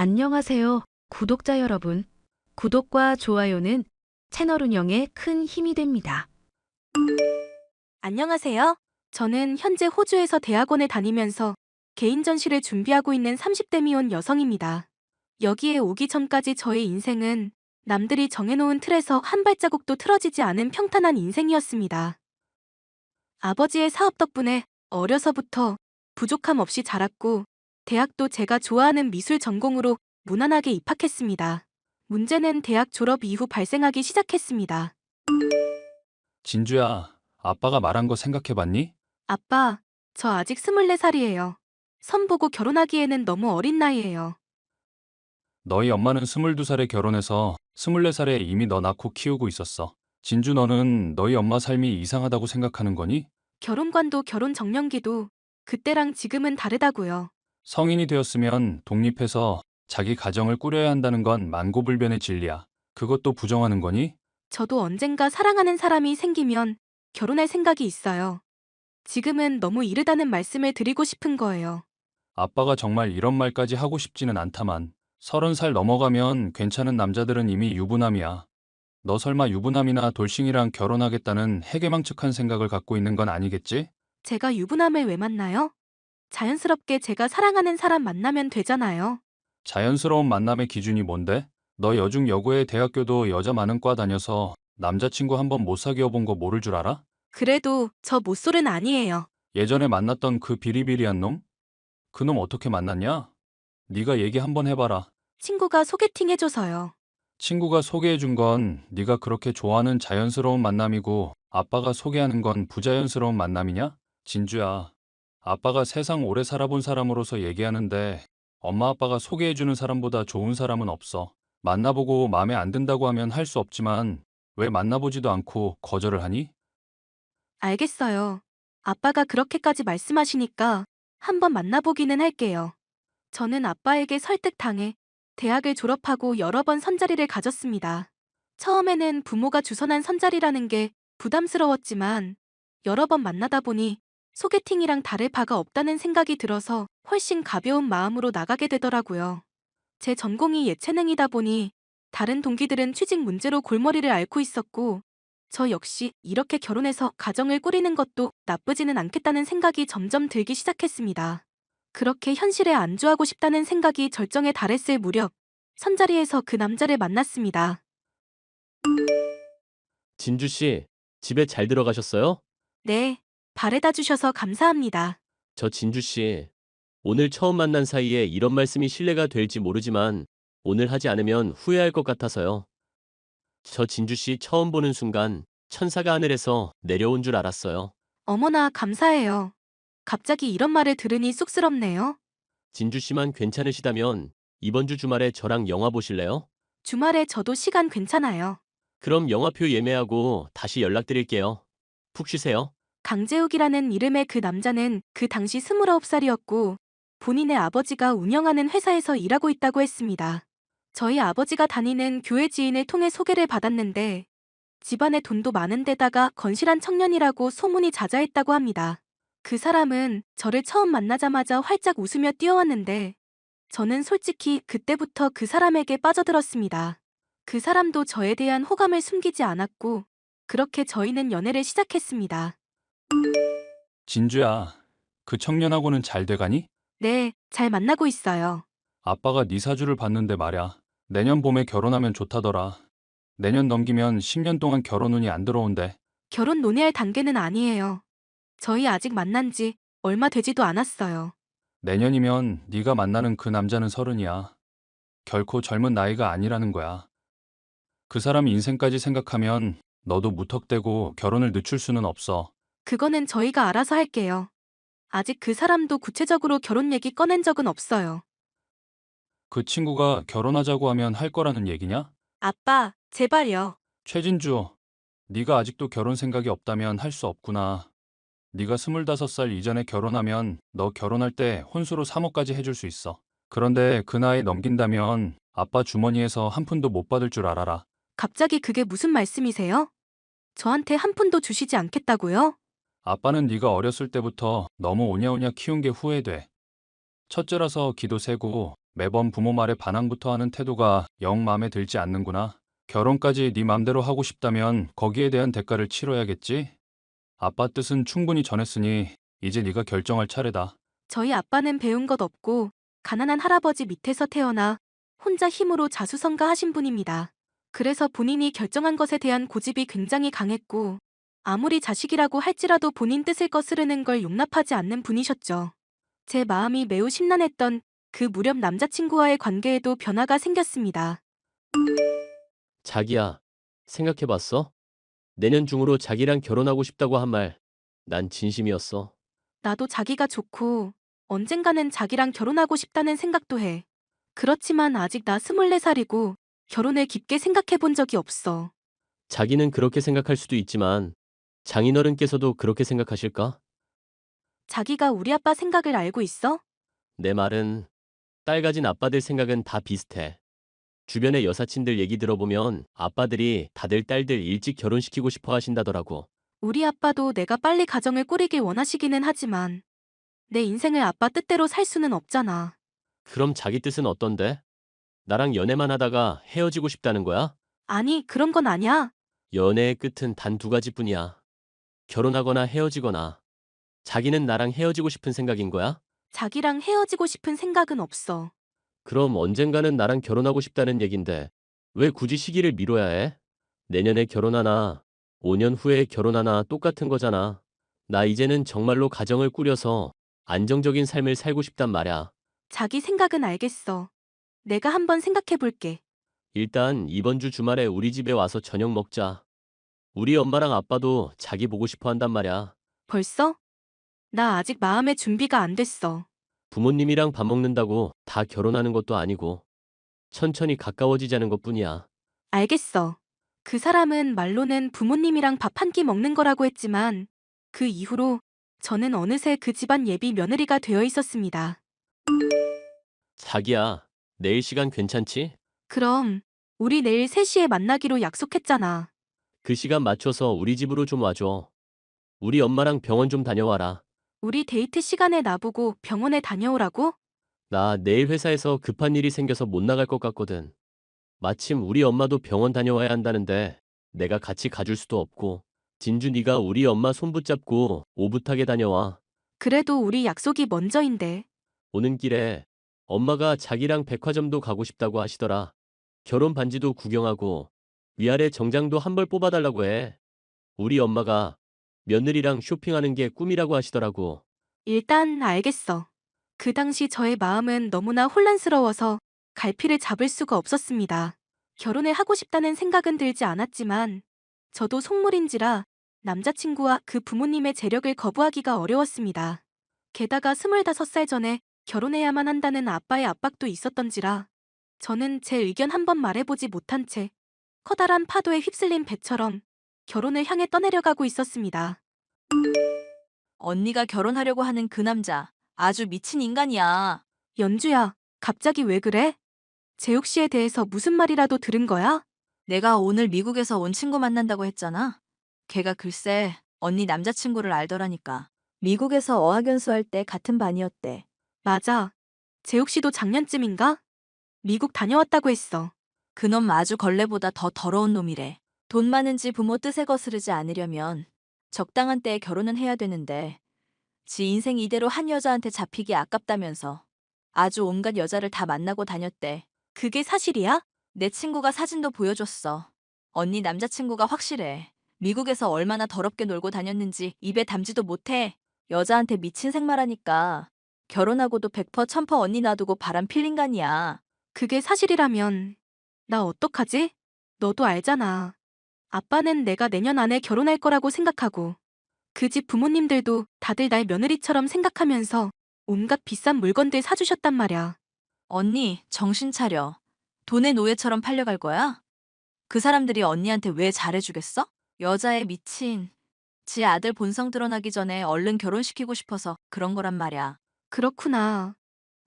안녕하세요, 구독자 여러분. 구독과 좋아요는 채널 운영에 큰 힘이 됩니다. 안녕하세요. 저는 현재 호주에서 대학원에 다니면서 개인 전시를 준비하고 있는 30대 미혼 여성입니다. 여기에 오기 전까지 저의 인생은 남들이 정해놓은 틀에서 한 발자국도 틀어지지 않은 평탄한 인생이었습니다. 아버지의 사업 덕분에 어려서부터 부족함 없이 자랐고, 대학도 제가 좋아하는 미술 전공으로 무난하게 입학했습니다. 문제는 대학 졸업 이후 발생하기 시작했습니다. 진주야, 아빠가 말한 거 생각해봤니? 아빠, 저 아직 24살이에요. 선 보고 결혼하기에는 너무 어린 나이예요. 너희 엄마는 22살에 결혼해서 24살에 이미 너 낳고 키우고 있었어. 진주, 너는 너희 엄마 삶이 이상하다고 생각하는 거니? 결혼관도 결혼 정년기도 그때랑 지금은 다르다고요. 성인이 되었으면 독립해서 자기 가정을 꾸려야 한다는 건 만고불변의 진리야. 그것도 부정하는 거니? 저도 언젠가 사랑하는 사람이 생기면 결혼할 생각이 있어요. 지금은 너무 이르다는 말씀을 드리고 싶은 거예요. 아빠가 정말 이런 말까지 하고 싶지는 않다만 30살 넘어가면 괜찮은 남자들은 이미 유부남이야. 너 설마 유부남이나 돌싱이랑 결혼하겠다는 해괴망측한 생각을 갖고 있는 건 아니겠지? 제가 유부남을 왜 만나요? 자연스럽게 제가 사랑하는 사람 만나면 되잖아요. 자연스러운 만남의 기준이 뭔데? 너 여중 여고에 대학교도 여자 많은 과 다녀서 남자친구 한 번 못 사귀어 본 거 모를 줄 알아? 그래도 저 못쏠은 아니에요. 예전에 만났던 그 비리비리한 놈? 그 놈 어떻게 만났냐? 네가 얘기 한번 해봐라. 친구가 소개팅 해줘서요. 친구가 소개해준 건 네가 그렇게 좋아하는 자연스러운 만남이고 아빠가 소개하는 건 부자연스러운 만남이냐? 진주야, 아빠가 세상 오래 살아본 사람으로서 얘기하는데 엄마 아빠가 소개해주는 사람보다 좋은 사람은 없어. 만나보고 마음에 안 든다고 하면 할 수 없지만 왜 만나보지도 않고 거절을 하니? 알겠어요. 아빠가 그렇게까지 말씀하시니까 한번 만나보기는 할게요. 저는 아빠에게 설득당해 대학을 졸업하고 여러 번 선자리를 가졌습니다. 처음에는 부모가 주선한 선자리라는 게 부담스러웠지만 여러 번 만나다 보니 소개팅이랑 다를 바가 없다는 생각이 들어서 훨씬 가벼운 마음으로 나가게 되더라고요. 제 전공이 예체능이다 보니 다른 동기들은 취직 문제로 골머리를 앓고 있었고, 저 역시 이렇게 결혼해서 가정을 꾸리는 것도 나쁘지는 않겠다는 생각이 점점 들기 시작했습니다. 그렇게 현실에 안주하고 싶다는 생각이 절정에 달했을 무렵, 선자리에서 그 남자를 만났습니다. 진주 씨, 집에 잘 들어가셨어요? 네, 바래다 주셔서 감사합니다. 저 진주 씨, 오늘 처음 만난 사이에 이런 말씀이 실례가 될지 모르지만 오늘 하지 않으면 후회할 것 같아서요. 저 진주 씨 처음 보는 순간 천사가 하늘에서 내려온 줄 알았어요. 어머나 감사해요. 갑자기 이런 말을 들으니 쑥스럽네요. 진주 씨만 괜찮으시다면 이번 주 주말에 저랑 영화 보실래요? 주말에 저도 시간 괜찮아요. 그럼 영화표 예매하고 다시 연락드릴게요. 푹 쉬세요. 강재욱이라는 이름의 그 남자는 그 당시 29살이었고 본인의 아버지가 운영하는 회사에서 일하고 있다고 했습니다. 저희 아버지가 다니는 교회 지인을 통해 소개를 받았는데 집안에 돈도 많은 데다가 건실한 청년이라고 소문이 자자했다고 합니다. 그 사람은 저를 처음 만나자마자 활짝 웃으며 뛰어왔는데 저는 솔직히 그때부터 그 사람에게 빠져들었습니다. 그 사람도 저에 대한 호감을 숨기지 않았고 그렇게 저희는 연애를 시작했습니다. 진주야, 그 청년하고는 잘 돼가니? 네, 잘 만나고 있어요. 아빠가 네 사주를 봤는데 말야. 내년 봄에 결혼하면 좋다더라. 내년 넘기면 10년 동안 결혼 운이 안 들어온대. 결혼 논의할 단계는 아니에요. 저희 아직 만난 지 얼마 되지도 않았어요. 내년이면 네가 만나는 그 남자는 30이야. 결코 젊은 나이가 아니라는 거야. 그 사람 인생까지 생각하면 너도 무턱대고 결혼을 늦출 수는 없어. 그거는 저희가 알아서 할게요. 아직 그 사람도 구체적으로 결혼 얘기 꺼낸 적은 없어요. 그 친구가 결혼하자고 하면 할 거라는 얘기냐? 아빠, 제발요. 최진주, 네가 아직도 결혼 생각이 없다면 할 수 없구나. 네가 25살 이전에 결혼하면 너 결혼할 때 혼수로 3억까지 해줄 수 있어. 그런데 그 나이 넘긴다면 아빠 주머니에서 한 푼도 못 받을 줄 알아라. 갑자기 그게 무슨 말씀이세요? 저한테 한 푼도 주시지 않겠다고요? 아빠는 네가 어렸을 때부터 너무 오냐오냐 키운 게 후회돼. 첫째라서 기도 세고 매번 부모 말에 반항부터 하는 태도가 영 마음에 들지 않는구나. 결혼까지 네 맘대로 하고 싶다면 거기에 대한 대가를 치러야겠지? 아빠 뜻은 충분히 전했으니 이제 네가 결정할 차례다. 저희 아빠는 배운 것 없고 가난한 할아버지 밑에서 태어나 혼자 힘으로 자수성가하신 분입니다. 그래서 본인이 결정한 것에 대한 고집이 굉장히 강했고 아무리 자식이라고 할지라도 본인 뜻을 거스르는 걸 용납하지 않는 분이셨죠. 제 마음이 매우 심란했던 그 무렵 남자친구와의 관계에도 변화가 생겼습니다. 자기야, 생각해봤어? 내년 중으로 자기랑 결혼하고 싶다고 한 말, 난 진심이었어. 나도 자기가 좋고 언젠가는 자기랑 결혼하고 싶다는 생각도 해. 그렇지만 아직 나 24살이고 결혼을 깊게 생각해 본 적이 없어. 자기는 그렇게 생각할 수도 있지만 장인어른께서도 그렇게 생각하실까? 자기가 우리 아빠 생각을 알고 있어? 내 말은 딸 가진 아빠들 생각은 다 비슷해. 주변의 여사친들 얘기 들어보면 아빠들이 다들 딸들 일찍 결혼시키고 싶어 하신다더라고. 우리 아빠도 내가 빨리 가정을 꾸리길 원하시기는 하지만 내 인생을 아빠 뜻대로 살 수는 없잖아. 그럼 자기 뜻은 어떤데? 나랑 연애만 하다가 헤어지고 싶다는 거야? 아니, 그런 건 아니야. 연애의 끝은 단 두 가지뿐이야. 결혼하거나 헤어지거나. 자기는 나랑 헤어지고 싶은 생각인 거야? 자기랑 헤어지고 싶은 생각은 없어. 그럼 언젠가는 나랑 결혼하고 싶다는 얘긴데 왜 굳이 시기를 미뤄야 해? 내년에 결혼하나 5년 후에 결혼하나 똑같은 거잖아. 나 이제는 정말로 가정을 꾸려서 안정적인 삶을 살고 싶단 말야. 자기 생각은 알겠어. 내가 한번 생각해 볼게. 일단 이번 주 주말에 우리 집에 와서 저녁 먹자. 우리 엄마랑 아빠도 자기 보고 싶어 한단 말야. 벌써? 나 아직 마음의 준비가 안 됐어. 부모님이랑 밥 먹는다고 다 결혼하는 것도 아니고 천천히 가까워지자는 것뿐이야. 알겠어. 그 사람은 말로는 부모님이랑 밥 한 끼 먹는 거라고 했지만 그 이후로 저는 어느새 그 집안 예비 며느리가 되어 있었습니다. 자기야, 내일 시간 괜찮지? 그럼 우리 내일 3시에 만나기로 약속했잖아. 그 시간 맞춰서 우리 집으로 좀 와줘. 우리 엄마랑 병원 좀 다녀와라. 우리 데이트 시간에 나보고 병원에 다녀오라고? 나 내일 회사에서 급한 일이 생겨서 못 나갈 것 같거든. 마침 우리 엄마도 병원 다녀와야 한다는데 내가 같이 가줄 수도 없고. 진주 네가 우리 엄마 손 붙잡고 오붓하게 다녀와. 그래도 우리 약속이 먼저인데. 오는 길에 엄마가 자기랑 백화점도 가고 싶다고 하시더라. 결혼 반지도 구경하고 위아래 정장도 한 벌 뽑아달라고 해. 우리 엄마가 며느리랑 쇼핑하는 게 꿈이라고 하시더라고. 일단 알겠어. 그 당시 저의 마음은 너무나 혼란스러워서 갈피를 잡을 수가 없었습니다. 결혼을 하고 싶다는 생각은 들지 않았지만 저도 속물인지라 남자친구와 그 부모님의 재력을 거부하기가 어려웠습니다. 게다가 25살 전에 결혼해야만 한다는 아빠의 압박도 있었던지라 저는 제 의견 한번 말해보지 못한 채 커다란 파도에 휩쓸린 배처럼 결혼을 향해 떠내려가고 있었습니다. 언니가 결혼하려고 하는 그 남자 아주 미친 인간이야. 연주야, 갑자기 왜 그래? 재욱 씨에 대해서 무슨 말이라도 들은 거야? 내가 오늘 미국에서 온 친구 만난다고 했잖아. 걔가 글쎄 언니 남자친구를 알더라니까. 미국에서 어학연수할 때 같은 반이었대. 맞아. 재욱 씨도 작년쯤인가? 미국 다녀왔다고 했어. 그놈 아주 걸레보다 더 더러운 놈이래. 돈 많은지 부모 뜻에 거스르지 않으려면 적당한 때에 결혼은 해야 되는데 지 인생 이대로 한 여자한테 잡히기 아깝다면서 아주 온갖 여자를 다 만나고 다녔대. 그게 사실이야? 내 친구가 사진도 보여줬어. 언니 남자친구가 확실해. 미국에서 얼마나 더럽게 놀고 다녔는지 입에 담지도 못해. 여자한테 미친 생말하니까 결혼하고도 100% 1000% 언니 놔두고 바람 필린 간이야. 그게 사실이라면 나 어떡하지? 너도 알잖아. 아빠는 내가 내년 안에 결혼할 거라고 생각하고 그 집 부모님들도 다들 날 며느리처럼 생각하면서 온갖 비싼 물건들 사주셨단 말야. 언니 정신 차려. 돈의 노예처럼 팔려갈 거야? 그 사람들이 언니한테 왜 잘해주겠어? 여자에 미친. 지 아들 본성 드러나기 전에 얼른 결혼시키고 싶어서 그런 거란 말이야. 그렇구나.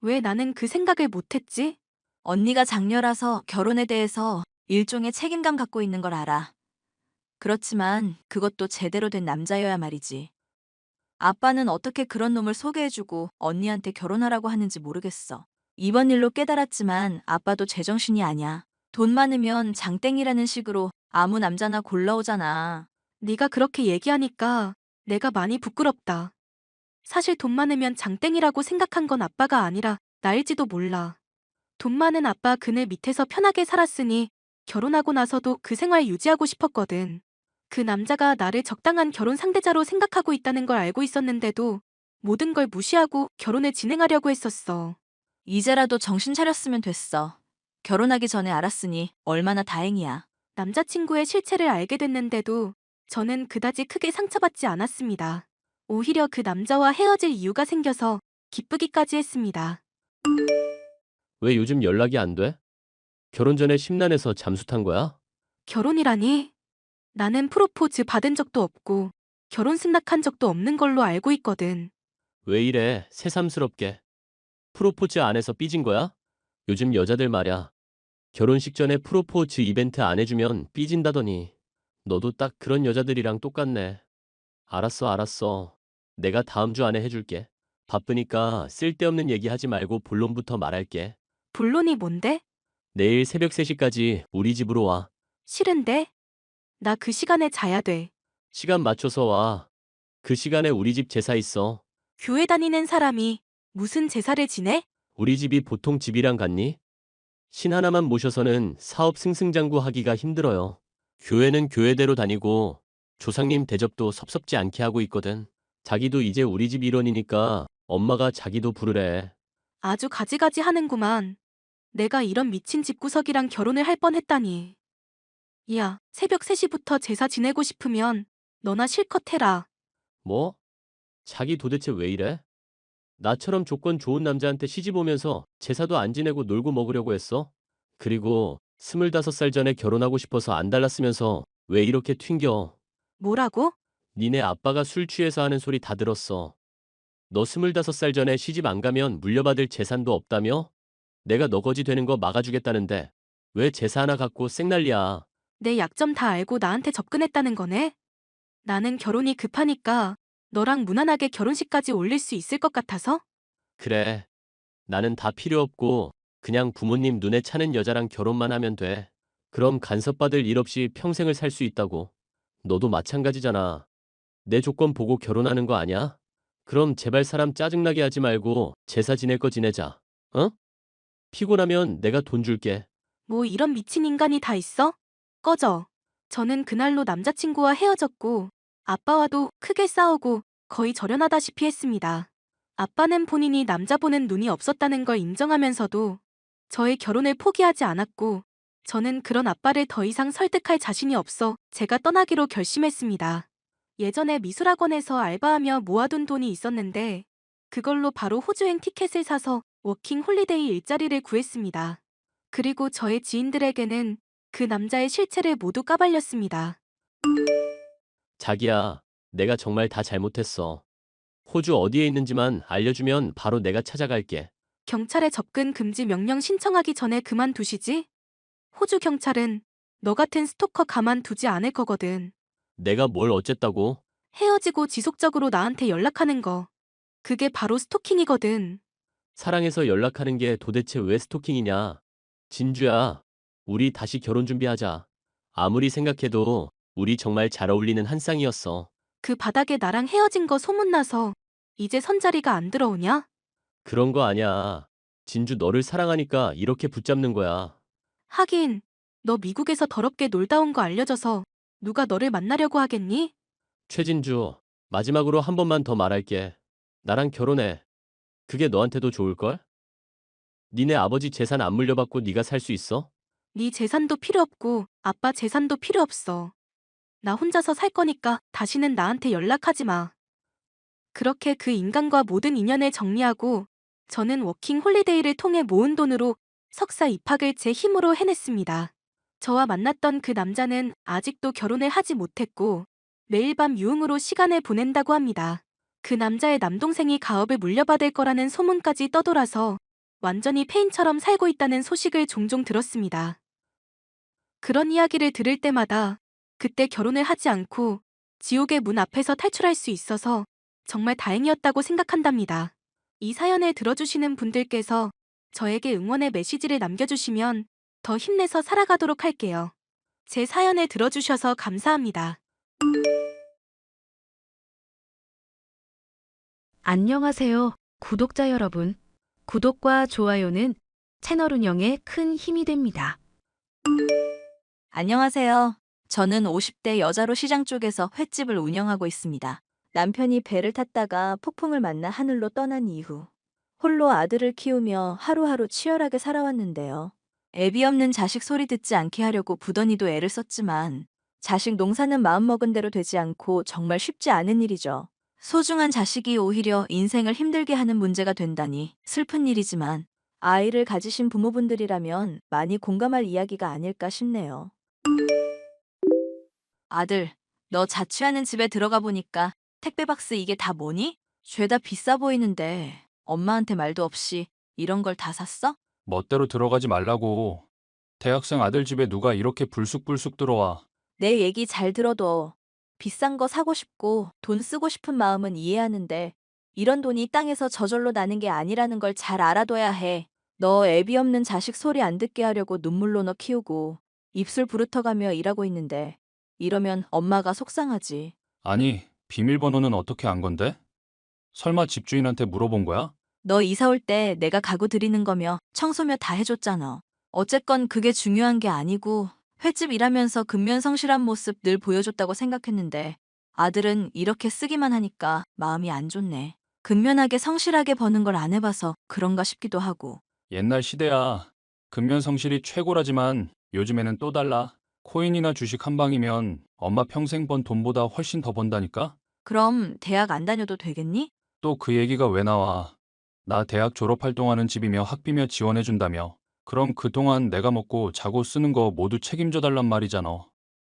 왜 나는 그 생각을 못했지? 언니가 장녀라서 결혼에 대해서 일종의 책임감 갖고 있는 걸 알아. 그렇지만 그것도 제대로 된 남자여야 말이지. 아빠는 어떻게 그런 놈을 소개해주고 언니한테 결혼하라고 하는지 모르겠어. 이번 일로 깨달았지만 아빠도 제정신이 아냐. 돈 많으면 장땡이라는 식으로 아무 남자나 골라오잖아. 네가 그렇게 얘기하니까 내가 많이 부끄럽다. 사실 돈 많으면 장땡이라고 생각한 건 아빠가 아니라 나일지도 몰라. 돈 많은 아빠 그네 밑에서 편하게 살았으니 결혼하고 나서도 그 생활 유지하고 싶었거든. 그 남자가 나를 적당한 결혼 상대자로 생각하고 있다는 걸 알고 있었는데도 모든 걸 무시하고 결혼을 진행하려고 했었어. 이제라도 정신 차렸으면 됐어. 결혼하기 전에 알았으니 얼마나 다행이야. 남자친구의 실체를 알게 됐는데도 저는 그다지 크게 상처받지 않았습니다. 오히려 그 남자와 헤어질 이유가 생겨서 기쁘기까지 했습니다. 왜 요즘 연락이 안 돼? 결혼 전에 심란해서 잠수 탄 거야? 결혼이라니? 나는 프로포즈 받은 적도 없고 결혼 승낙한 적도 없는 걸로 알고 있거든. 왜 이래, 새삼스럽게. 프로포즈 안 해서 삐진 거야? 요즘 여자들 말야. 결혼식 전에 프로포즈 이벤트 안 해주면 삐진다더니. 너도 딱 그런 여자들이랑 똑같네. 알았어. 내가 다음 주 안에 해줄게. 바쁘니까 쓸데없는 얘기 하지 말고 본론부터 말할게. 본론이 뭔데? 내일 새벽 3시까지 우리 집으로 와. 싫은데? 나 그 시간에 자야 돼. 시간 맞춰서 와. 그 시간에 우리 집 제사 있어. 교회 다니는 사람이 무슨 제사를 지내? 우리 집이 보통 집이랑 같니? 신 하나만 모셔서는 사업 승승장구하기가 힘들어요. 교회는 교회대로 다니고 조상님 대접도 섭섭지 않게 하고 있거든. 자기도 이제 우리 집 일원이니까 엄마가 자기도 부르래. 아주 가지가지 하는구만. 내가 이런 미친 집구석이랑 결혼을 할 뻔했다니. 야, 새벽 3시부터 제사 지내고 싶으면 너나 실컷 해라. 뭐? 자기 도대체 왜 이래? 나처럼 조건 좋은 남자한테 시집 오면서 제사도 안 지내고 놀고 먹으려고 했어? 그리고 25살 전에 결혼하고 싶어서 안 달랐으면서 왜 이렇게 튕겨? 뭐라고? 니네 아빠가 술 취해서 하는 소리 다 들었어. 너 25살 전에 시집 안 가면 물려받을 재산도 없다며? 내가 너거지 되는 거 막아주겠다는데 왜 제사 하나 갖고 쌩난리야? 내 약점 다 알고 나한테 접근했다는 거네? 나는 결혼이 급하니까 너랑 무난하게 결혼식까지 올릴 수 있을 것 같아서? 그래. 나는 다 필요 없고 그냥 부모님 눈에 차는 여자랑 결혼만 하면 돼. 그럼 간섭받을 일 없이 평생을 살 수 있다고. 너도 마찬가지잖아. 내 조건 보고 결혼하는 거 아니야? 그럼 제발 사람 짜증나게 하지 말고 제사 지낼 거 지내자. 어? 피곤하면 내가 돈 줄게. 뭐 이런 미친 인간이 다 있어? 꺼져. 저는 그날로 남자친구와 헤어졌고 아빠와도 크게 싸우고 거의 절연하다시피 했습니다. 아빠는 본인이 남자 보는 눈이 없었다는 걸 인정하면서도 저의 결혼을 포기하지 않았고 저는 그런 아빠를 더 이상 설득할 자신이 없어 제가 떠나기로 결심했습니다. 예전에 미술학원에서 알바하며 모아둔 돈이 있었는데 그걸로 바로 호주행 티켓을 사서 워킹 홀리데이 일자리를 구했습니다. 그리고 저의 지인들에게는 그 남자의 실체를 모두 까발렸습니다. 자기야, 내가 정말 다 잘못했어. 호주 어디에 있는지만 알려주면 바로 내가 찾아갈게. 경찰에 접근 금지 명령 신청하기 전에 그만두시지? 호주 경찰은 너 같은 스토커 가만두지 않을 거거든. 내가 뭘 어쨌다고? 헤어지고 지속적으로 나한테 연락하는 거. 그게 바로 스토킹이거든. 사랑해서 연락하는 게 도대체 왜 스토킹이냐? 진주야, 우리 다시 결혼 준비하자. 아무리 생각해도 우리 정말 잘 어울리는 한 쌍이었어. 그 바닥에 나랑 헤어진 거 소문나서 이제 선자리가 안 들어오냐? 그런 거 아니야. 진주 너를 사랑하니까 이렇게 붙잡는 거야. 하긴 너 미국에서 더럽게 놀다 온 거 알려져서 누가 너를 만나려고 하겠니? 최진주, 마지막으로 한 번만 더 말할게. 나랑 결혼해. 그게 너한테도 좋을걸? 니네 아버지 재산 안 물려받고 네가 살 수 있어? 네 재산도 필요 없고 아빠 재산도 필요 없어. 나 혼자서 살 거니까 다시는 나한테 연락하지 마. 그렇게 그 인간과 모든 인연을 정리하고 저는 워킹 홀리데이를 통해 모은 돈으로 석사 입학을 제 힘으로 해냈습니다. 저와 만났던 그 남자는 아직도 결혼을 하지 못했고 매일 밤 유흥으로 시간을 보낸다고 합니다. 그 남자의 남동생이 가업을 물려받을 거라는 소문까지 떠돌아서 완전히 폐인처럼 살고 있다는 소식을 종종 들었습니다. 그런 이야기를 들을 때마다 그때 결혼을 하지 않고 지옥의 문 앞에서 탈출할 수 있어서 정말 다행이었다고 생각한답니다. 이 사연을 들어주시는 분들께서 저에게 응원의 메시지를 남겨주시면 더 힘내서 살아가도록 할게요. 제 사연을 들어주셔서 감사합니다. 안녕하세요, 구독자 여러분. 구독과 좋아요는 채널 운영에 큰 힘이 됩니다. 안녕하세요. 저는 50대 여자로 시장 쪽에서 횟집을 운영하고 있습니다. 남편이 배를 탔다가 폭풍을 만나 하늘로 떠난 이후 홀로 아들을 키우며 하루하루 치열하게 살아왔는데요. 애비 없는 자식 소리 듣지 않게 하려고 부더니도 애를 썼지만 자식 농사는 마음먹은 대로 되지 않고 정말 쉽지 않은 일이죠. 소중한 자식이 오히려 인생을 힘들게 하는 문제가 된다니 슬픈 일이지만 아이를 가지신 부모분들이라면 많이 공감할 이야기가 아닐까 싶네요. 아들, 너 자취하는 집에 들어가 보니까 택배 박스 이게 다 뭐니? 죄다 비싸 보이는데 엄마한테 말도 없이 이런 걸 다 샀어? 멋대로 들어가지 말라고. 대학생 아들 집에 누가 이렇게 불쑥불쑥 들어와. 내 얘기 잘 들어도 비싼 거 사고 싶고 돈 쓰고 싶은 마음은 이해하는데 이런 돈이 땅에서 저절로 나는 게 아니라는 걸 잘 알아둬야 해. 너 애비 없는 자식 소리 안 듣게 하려고 눈물로 너 키우고 입술 부르터가며 일하고 있는데 이러면 엄마가 속상하지. 아니, 비밀번호는 어떻게 안 건데? 설마 집주인한테 물어본 거야? 너 이사 올 때 내가 가구 드리는 거며 청소며 다 해줬잖아. 어쨌건 그게 중요한 게 아니고 횟집 일하면서 근면성실한 모습 늘 보여줬다고 생각했는데 아들은 이렇게 쓰기만 하니까 마음이 안 좋네. 근면하게 성실하게 버는 걸 안 해봐서 그런가 싶기도 하고. 옛날 시대야. 근면성실이 최고라지만 요즘에는 또 달라. 코인이나 주식 한 방이면 엄마 평생 번 돈보다 훨씬 더 번다니까? 그럼 대학 안 다녀도 되겠니? 또 그 얘기가 왜 나와? 나 대학 졸업할 동안은 집이며 학비며 지원해준다며. 그럼 그동안 내가 먹고 자고 쓰는 거 모두 책임져 달란 말이잖아.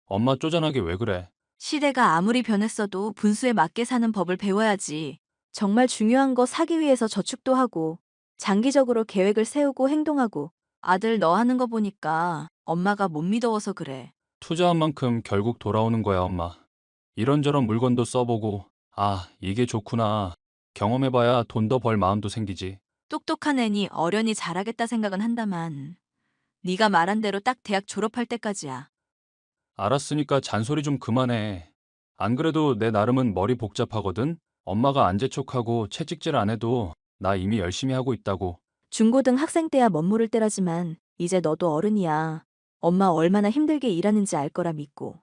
엄마 쪼잔하게 왜 그래? 시대가 아무리 변했어도 분수에 맞게 사는 법을 배워야지. 정말 중요한 거 사기 위해서 저축도 하고, 장기적으로 계획을 세우고 행동하고, 아들 너 하는 거 보니까 엄마가 못 믿어워서 그래. 투자한 만큼 결국 돌아오는 거야, 엄마. 이런저런 물건도 써보고, 아, 이게 좋구나. 경험해봐야 돈 더 벌 마음도 생기지. 똑똑한 애니 어련히 잘하겠다 생각은 한다만, 네가 말한 대로 딱 대학 졸업할 때까지야. 알았으니까 잔소리 좀 그만해. 안 그래도 내 나름은 머리 복잡하거든? 엄마가 안 재촉하고 채찍질 안 해도 나 이미 열심히 하고 있다고. 중고등 학생 때야 멋모를 때라지만, 이제 너도 어른이야. 엄마 얼마나 힘들게 일하는지 알 거라 믿고.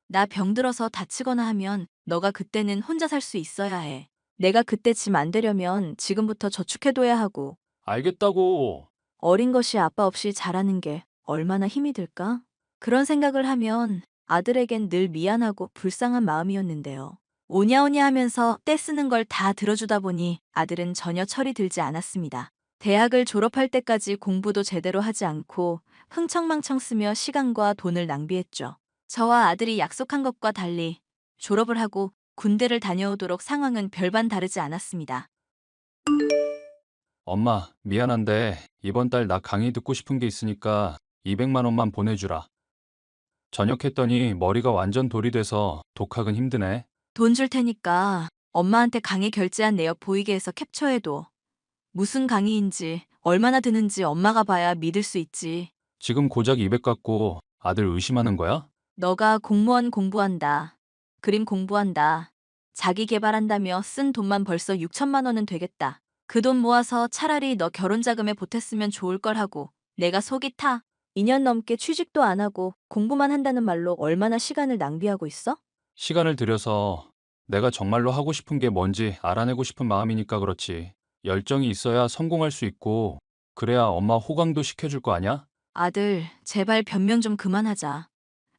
나 병들어서 다치거나 하면 너가 그때는 혼자 살 수 있어야 해. 내가 그때 짐 안 되려면 지금부터 저축해둬야 하고 알겠다고. 어린 것이 아빠 없이 자라는 게 얼마나 힘이 들까? 그런 생각을 하면 아들에겐 늘 미안하고 불쌍한 마음이었는데요. 오냐오냐 하면서 떼 쓰는 걸 다 들어주다 보니 아들은 전혀 철이 들지 않았습니다. 대학을 졸업할 때까지 공부도 제대로 하지 않고 흥청망청 쓰며 시간과 돈을 낭비했죠. 저와 아들이 약속한 것과 달리 졸업을 하고 군대를 다녀오도록 상황은 별반 다르지 않았습니다. 엄마, 미안한데 이번 달 나 강의 듣고 싶은 게 있으니까 200만 원만 보내주라. 전역했더니 머리가 완전 돌이 돼서 독학은 힘드네. 돈 줄 테니까 엄마한테 강의 결제한 내역 보이게 해서 캡처해둬. 무슨 강의인지 얼마나 드는지 엄마가 봐야 믿을 수 있지. 지금 고작 200 갖고 아들 의심하는 거야? 너가 공무원 공부한다. 그림 공부한다. 자기 개발한다며 쓴 돈만 벌써 6천만 원은 되겠다. 그 돈 모아서 차라리 너 결혼 자금에 보탰으면 좋을 걸 하고 내가 속이 타. 2년 넘게 취직도 안 하고 공부만 한다는 말로 얼마나 시간을 낭비하고 있어? 시간을 들여서 내가 정말로 하고 싶은 게 뭔지 알아내고 싶은 마음이니까 그렇지. 열정이 있어야 성공할 수 있고, 그래야 엄마 호강도 시켜줄 거 아냐? 아들, 제발 변명 좀 그만하자.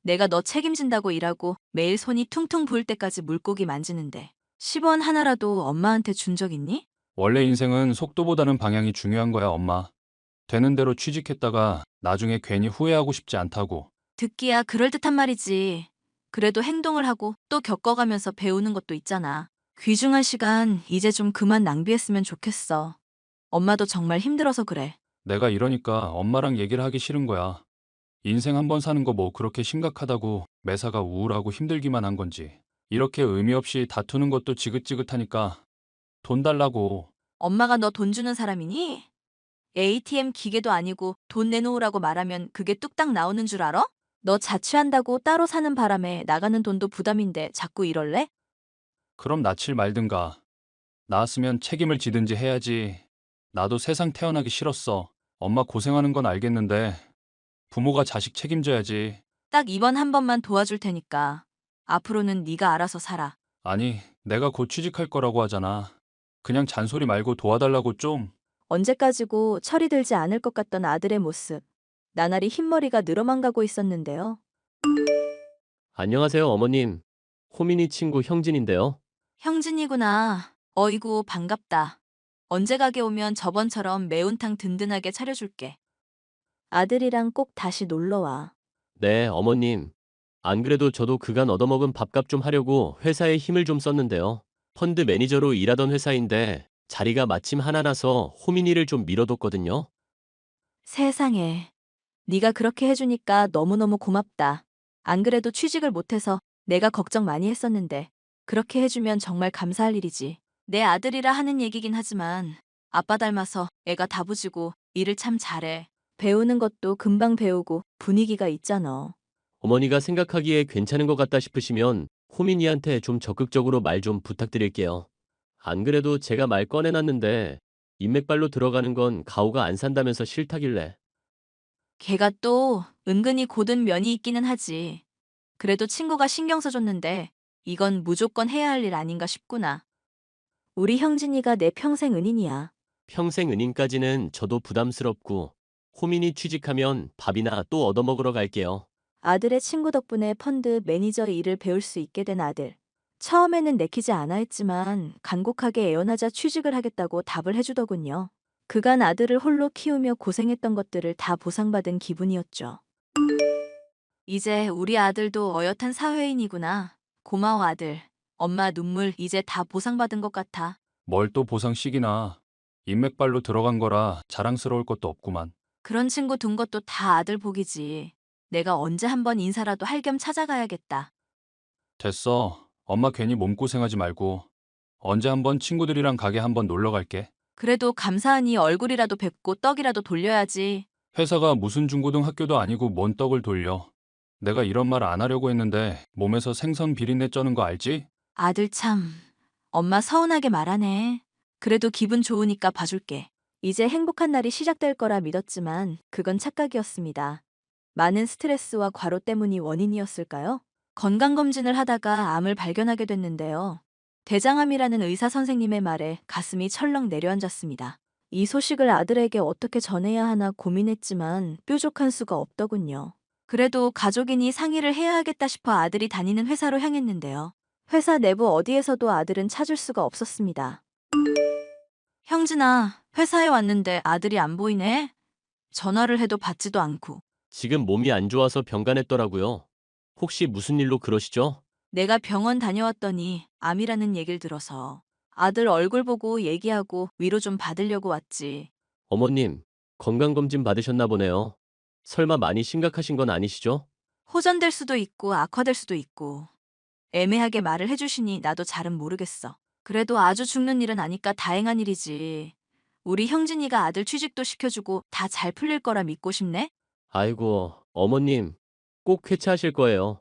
내가 너 책임진다고 일하고 매일 손이 퉁퉁 부을 때까지 물고기 만지는데 10원 하나라도 엄마한테 준 적 있니? 원래 인생은 속도보다는 방향이 중요한 거야, 엄마. 되는 대로 취직했다가 나중에 괜히 후회하고 싶지 않다고. 듣기야 그럴듯한 말이지. 그래도 행동을 하고 또 겪어가면서 배우는 것도 있잖아. 귀중한 시간 이제 좀 그만 낭비했으면 좋겠어. 엄마도 정말 힘들어서 그래. 내가 이러니까 엄마랑 얘기를 하기 싫은 거야. 인생 한 번 사는 거 뭐 그렇게 심각하다고 매사가 우울하고 힘들기만 한 건지. 이렇게 의미 없이 다투는 것도 지긋지긋하니까 돈 달라고. 엄마가 너 돈 주는 사람이니? ATM 기계도 아니고 돈 내놓으라고 말하면 그게 뚝딱 나오는 줄 알아? 너 자취한다고 따로 사는 바람에 나가는 돈도 부담인데 자꾸 이럴래? 그럼 낳질 말든가. 낳았으면 책임을 지든지 해야지. 나도 세상 태어나기 싫었어. 엄마 고생하는 건 알겠는데 부모가 자식 책임져야지. 딱 이번 한 번만 도와줄 테니까 앞으로는 네가 알아서 살아. 아니, 내가 곧 취직할 거라고 하잖아. 그냥 잔소리 말고 도와달라고 좀. 언제까지고 철이 들지 않을 것 같던 아들의 모습. 나날이 흰머리가 늘어만 가고 있었는데요. 안녕하세요, 어머님. 호민이 친구 형진인데요. 형진이구나. 어이구, 반갑다. 언제 가게 오면 저번처럼 매운탕 든든하게 차려줄게. 아들이랑 꼭 다시 놀러와. 네, 어머님. 안 그래도 저도 그간 얻어먹은 밥값 좀 하려고 회사에 힘을 좀 썼는데요. 펀드 매니저로 일하던 회사인데 자리가 마침 하나 나서 호민이를 좀 밀어뒀거든요. 세상에. 네가 그렇게 해주니까 너무너무 고맙다. 안 그래도 취직을 못해서 내가 걱정 많이 했었는데 그렇게 해주면 정말 감사할 일이지. 내 아들이라 하는 얘기긴 하지만 아빠 닮아서 애가 다부지고 일을 참 잘해. 배우는 것도 금방 배우고 분위기가 있잖아. 어머니가 생각하기에 괜찮은 것 같다 싶으시면 호민이한테 좀 적극적으로 말 좀 부탁드릴게요. 안 그래도 제가 말 꺼내놨는데 인맥발로 들어가는 건 가오가 안 산다면서 싫다길래. 걔가 또 은근히 고든 면이 있기는 하지. 그래도 친구가 신경 써줬는데 이건 무조건 해야 할 일 아닌가 싶구나. 우리 형진이가 내 평생 은인이야. 평생 은인까지는 저도 부담스럽고 호민이 취직하면 밥이나 또 얻어먹으러 갈게요. 아들의 친구 덕분에 펀드 매니저 일을 배울 수 있게 된 아들. 처음에는 내키지 않아 했지만 간곡하게 애원하자 취직을 하겠다고 답을 해주더군요. 그간 아들을 홀로 키우며 고생했던 것들을 다 보상받은 기분이었죠. 이제 우리 아들도 어엿한 사회인이구나. 고마워 아들. 엄마 눈물 이제 다 보상받은 것 같아. 뭘 또 보상식이나. 인맥발로 들어간 거라 자랑스러울 것도 없구만. 그런 친구 둔 것도 다 아들 복이지. 내가 언제 한번 인사라도 할 겸 찾아가야겠다. 됐어. 엄마 괜히 몸고생하지 말고. 언제 한번 친구들이랑 가게 한번 놀러 갈게. 그래도 감사하니 얼굴이라도 뵙고 떡이라도 돌려야지. 회사가 무슨 중고등학교도 아니고 뭔 떡을 돌려. 내가 이런 말 안 하려고 했는데 몸에서 생선 비린내 쩌는 거 알지? 아들 참. 엄마 서운하게 말하네. 그래도 기분 좋으니까 봐줄게. 이제 행복한 날이 시작될 거라 믿었지만 그건 착각이었습니다. 많은 스트레스와 과로 때문이 원인이었을까요? 건강검진을 하다가 암을 발견하게 됐는데요. 대장암이라는 의사 선생님의 말에 가슴이 철렁 내려앉았습니다. 이 소식을 아들에게 어떻게 전해야 하나 고민했지만 뾰족한 수가 없더군요. 그래도 가족이니 상의를 해야 하겠다 싶어 아들이 다니는 회사로 향했는데요. 회사 내부 어디에서도 아들은 찾을 수가 없었습니다. 형진아, 회사에 왔는데 아들이 안 보이네? 전화를 해도 받지도 않고. 지금 몸이 안 좋아서 병간했더라고요. 혹시 무슨 일로 그러시죠? 내가 병원 다녀왔더니 암이라는 얘기를 들어서 아들 얼굴 보고 얘기하고 위로 좀 받으려고 왔지. 어머님, 건강검진 받으셨나 보네요. 설마 많이 심각하신 건 아니시죠? 호전될 수도 있고 악화될 수도 있고 애매하게 말을 해주시니 나도 잘은 모르겠어. 그래도 아주 죽는 일은 아니까 다행한 일이지. 우리 형진이가 아들 취직도 시켜주고 다 잘 풀릴 거라 믿고 싶네? 아이고, 어머님, 꼭 쾌차하실 거예요.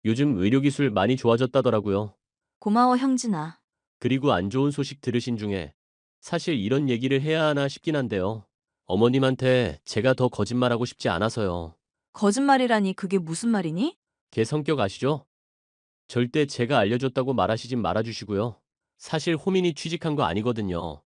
요즘 의료기술 많이 좋아졌다더라고요. 고마워 형진아. 그리고 안 좋은 소식 들으신 중에 사실 이런 얘기를 해야 하나 싶긴 한데요. 어머님한테 제가 더 거짓말하고 싶지 않아서요. 거짓말이라니 그게 무슨 말이니? 걔 성격 아시죠? 절대 제가 알려줬다고 말하시진 말아주시고요. 사실 호민이 취직한 거 아니거든요.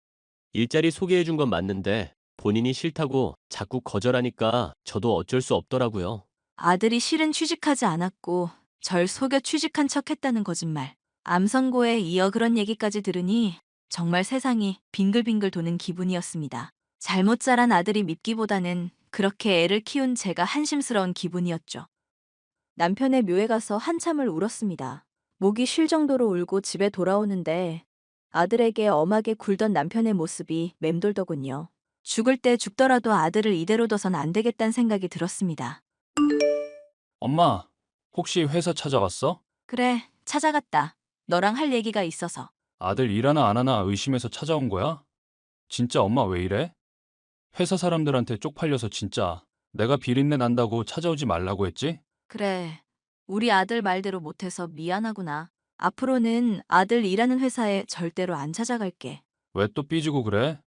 일자리 소개해준 건 맞는데 본인이 싫다고 자꾸 거절하니까 저도 어쩔 수 없더라고요. 아들이 실은 취직하지 않았고 절 속여 취직한 척 했다는 거짓말. 암 선고에 이어 그런 얘기까지 들으니 정말 세상이 빙글빙글 도는 기분이었습니다. 잘못 자란 아들이 밉기보다는 그렇게 애를 키운 제가 한심스러운 기분이었죠. 남편의 묘에 가서 한참을 울었습니다. 목이 쉴 정도로 울고 집에 돌아오는데 아들에게 엄하게 굴던 남편의 모습이 맴돌더군요. 죽을 때 죽더라도 아들을 이대로 둬선 안 되겠다는 생각이 들었습니다. 엄마, 혹시 회사 찾아왔어? 그래, 찾아갔다. 너랑 할 얘기가 있어서. 아들 일하나 안 하나 의심해서 찾아온 거야? 진짜 엄마 왜 이래? 회사 사람들한테 쪽팔려서 진짜 내가 비린내 난다고 찾아오지 말라고 했지? 그래. 우리 아들 말대로 못해서 미안하구나. 앞으로는 아들 일하는 회사에 절대로 안 찾아갈게. 왜 또 삐지고 그래?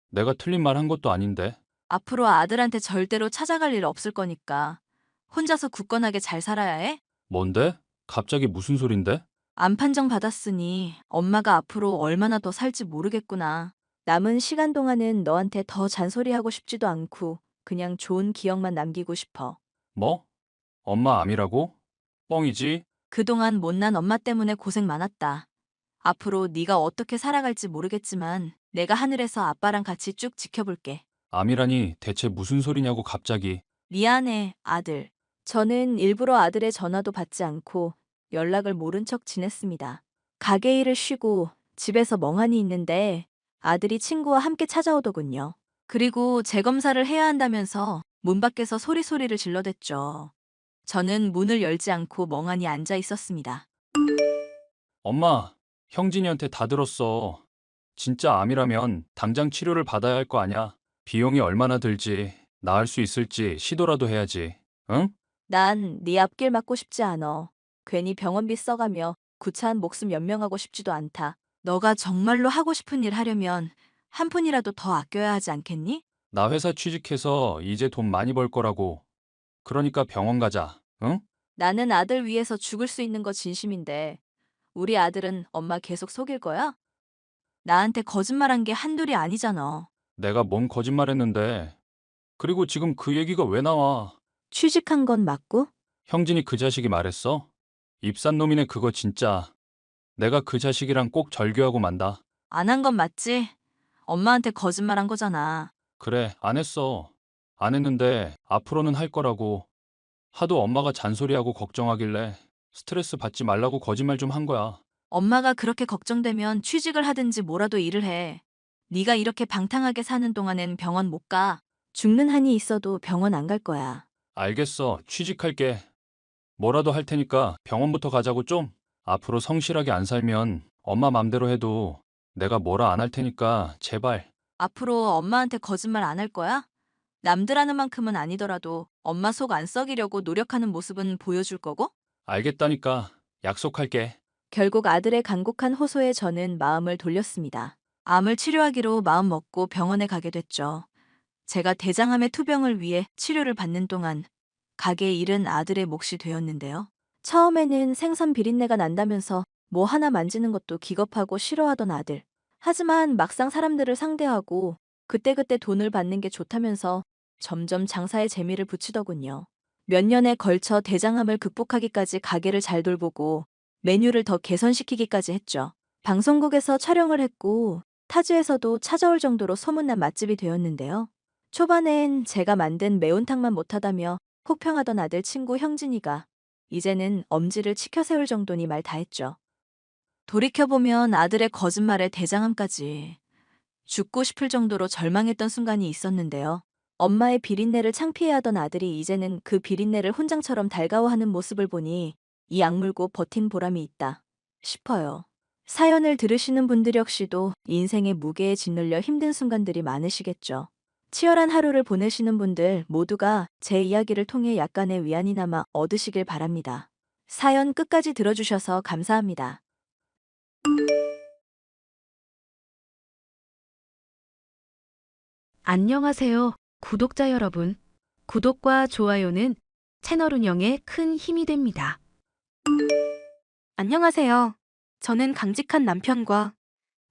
내가 틀린 말 한 것도 아닌데. 앞으로 아들한테 절대로 찾아갈 일 없을 거니까 혼자서 굳건하게 잘 살아야 해. 뭔데? 갑자기 무슨 소린데? 암 판정 받았으니 엄마가 앞으로 얼마나 더 살지 모르겠구나. 남은 시간 동안은 너한테 더 잔소리하고 싶지도 않고 그냥 좋은 기억만 남기고 싶어. 뭐? 엄마 암이라고? 뻥이지? 그동안 못난 엄마 때문에 고생 많았다. 앞으로 네가 어떻게 살아갈지 모르겠지만 내가 하늘에서 아빠랑 같이 쭉 지켜볼게. 암이라니 대체 무슨 소리냐고 갑자기. 미안해, 아들. 저는 일부러 아들의 전화도 받지 않고 연락을 모른 척 지냈습니다. 가게 일을 쉬고 집에서 멍하니 있는데 아들이 친구와 함께 찾아오더군요. 그리고 재검사를 해야 한다면서 문 밖에서 소리소리를 질러댔죠. 저는 문을 열지 않고 멍하니 앉아 있었습니다. 엄마, 형진이한테 다 들었어. 진짜 암이라면 당장 치료를 받아야 할 거 아냐? 비용이 얼마나 들지, 나을 수 있을지 시도라도 해야지. 응? 난 네 앞길 막고 싶지 않어. 괜히 병원비 써가며 구차한 목숨 연명하고 싶지도 않다. 너가 정말로 하고 싶은 일 하려면 한 푼이라도 더 아껴야 하지 않겠니? 나 회사 취직해서 이제 돈 많이 벌 거라고. 그러니까 병원 가자. 응? 나는 아들 위해서 죽을 수 있는 거 진심인데 우리 아들은 엄마 계속 속일 거야? 나한테 거짓말한 게 한둘이 아니잖아. 내가 뭔 거짓말했는데. 그리고 지금 그 얘기가 왜 나와? 취직한 건 맞고? 형진이 그 자식이 말했어? 입산 놈이네 그거 진짜. 내가 그 자식이랑 꼭 절교하고 만다. 안 한 건 맞지? 엄마한테 거짓말한 거잖아. 그래, 안 했어. 안 했는데 앞으로는 할 거라고. 하도 엄마가 잔소리하고 걱정하길래 스트레스 받지 말라고 거짓말 좀 한 거야. 엄마가 그렇게 걱정되면 취직을 하든지 뭐라도 일을 해. 네가 이렇게 방탕하게 사는 동안엔 병원 못 가. 죽는 한이 있어도 병원 안 갈 거야. 알겠어. 취직할게. 뭐라도 할 테니까 병원부터 가자고 좀. 앞으로 성실하게 안 살면 엄마 맘대로 해도 내가 뭐라 안 할 테니까 제발. 앞으로 엄마한테 거짓말 안 할 거야? 남들 하는 만큼은 아니더라도 엄마 속 안 썩이려고 노력하는 모습은 보여줄 거고? 알겠다니까. 약속할게. 결국 아들의 간곡한 호소에 저는 마음을 돌렸습니다. 암을 치료하기로 마음 먹고 병원에 가게 됐죠. 제가 대장암의 투병을 위해 치료를 받는 동안 가게 일은 아들의 몫이 되었는데요. 처음에는 생선 비린내가 난다면서 뭐 하나 만지는 것도 기겁하고 싫어하던 아들. 하지만 막상 사람들을 상대하고 그때그때 돈을 받는 게 좋다면서 점점 장사에 재미를 붙이더군요. 몇 년에 걸쳐 대장암을 극복하기까지 가게를 잘 돌보고 메뉴를 더 개선시키기까지 했죠. 방송국에서 촬영을 했고 타지에서도 찾아올 정도로 소문난 맛집이 되었는데요. 초반엔 제가 만든 매운탕만 못하다며 혹평하던 아들 친구 형진이가 이제는 엄지를 치켜 세울 정도니 말 다 했죠. 돌이켜보면 아들의 거짓말에 대장암까지 죽고 싶을 정도로 절망했던 순간이 있었는데요. 엄마의 비린내를 창피해하던 아들이 이제는 그 비린내를 훈장처럼 달가워하는 모습을 보니 이 악물고 버틴 보람이 있다 싶어요. 사연을 들으시는 분들 역시도 인생의 무게에 짓눌려 힘든 순간들이 많으시겠죠. 치열한 하루를 보내시는 분들 모두가 제 이야기를 통해 약간의 위안이나마 얻으시길 바랍니다. 사연 끝까지 들어주셔서 감사합니다. 안녕하세요, 구독자 여러분. 구독과 좋아요는 채널 운영에 큰 힘이 됩니다. 안녕하세요. 저는 강직한 남편과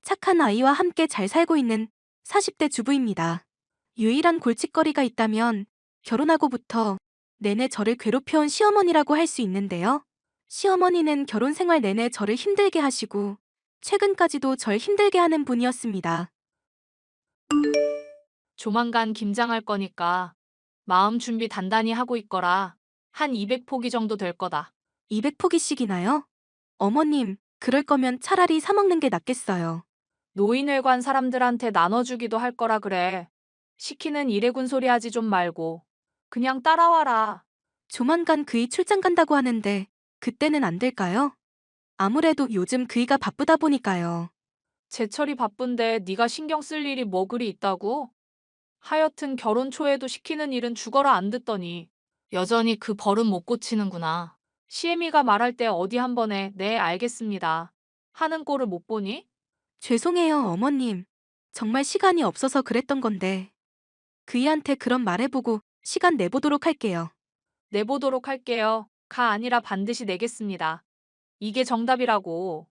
착한 아이와 함께 잘 살고 있는 40대 주부입니다. 유일한 골칫거리가 있다면 결혼하고부터 내내 저를 괴롭혀온 시어머니라고 할 수 있는데요. 시어머니는 결혼 생활 내내 저를 힘들게 하시고 최근까지도 절 힘들게 하는 분이었습니다. 조만간 김장할 거니까 마음 준비 단단히 하고 있거라. 한 200포기 정도 될 거다. 200포기씩이나요? 어머님, 그럴 거면 차라리 사 먹는 게 낫겠어요. 노인회관 사람들한테 나눠주기도 할 거라 그래. 시키는 일해군 소리 하지 좀 말고. 그냥 따라와라. 조만간 그이 출장 간다고 하는데 그때는 안 될까요? 아무래도 요즘 그이가 바쁘다 보니까요. 제철이 바쁜데 네가 신경 쓸 일이 뭐 그리 있다고? 하여튼 결혼 초에도 시키는 일은 죽어라 안 듣더니 여전히 그 버릇 못 고치는구나. 시애미가 말할 때 어디 한 번에 네 알겠습니다 하는 꼴을 못 보니? 죄송해요, 어머님. 정말 시간이 없어서 그랬던 건데. 그이한테 그런 말해보고 시간 내보도록 할게요. 내보도록 할게요. 가 아니라 반드시 내겠습니다. 이게 정답이라고.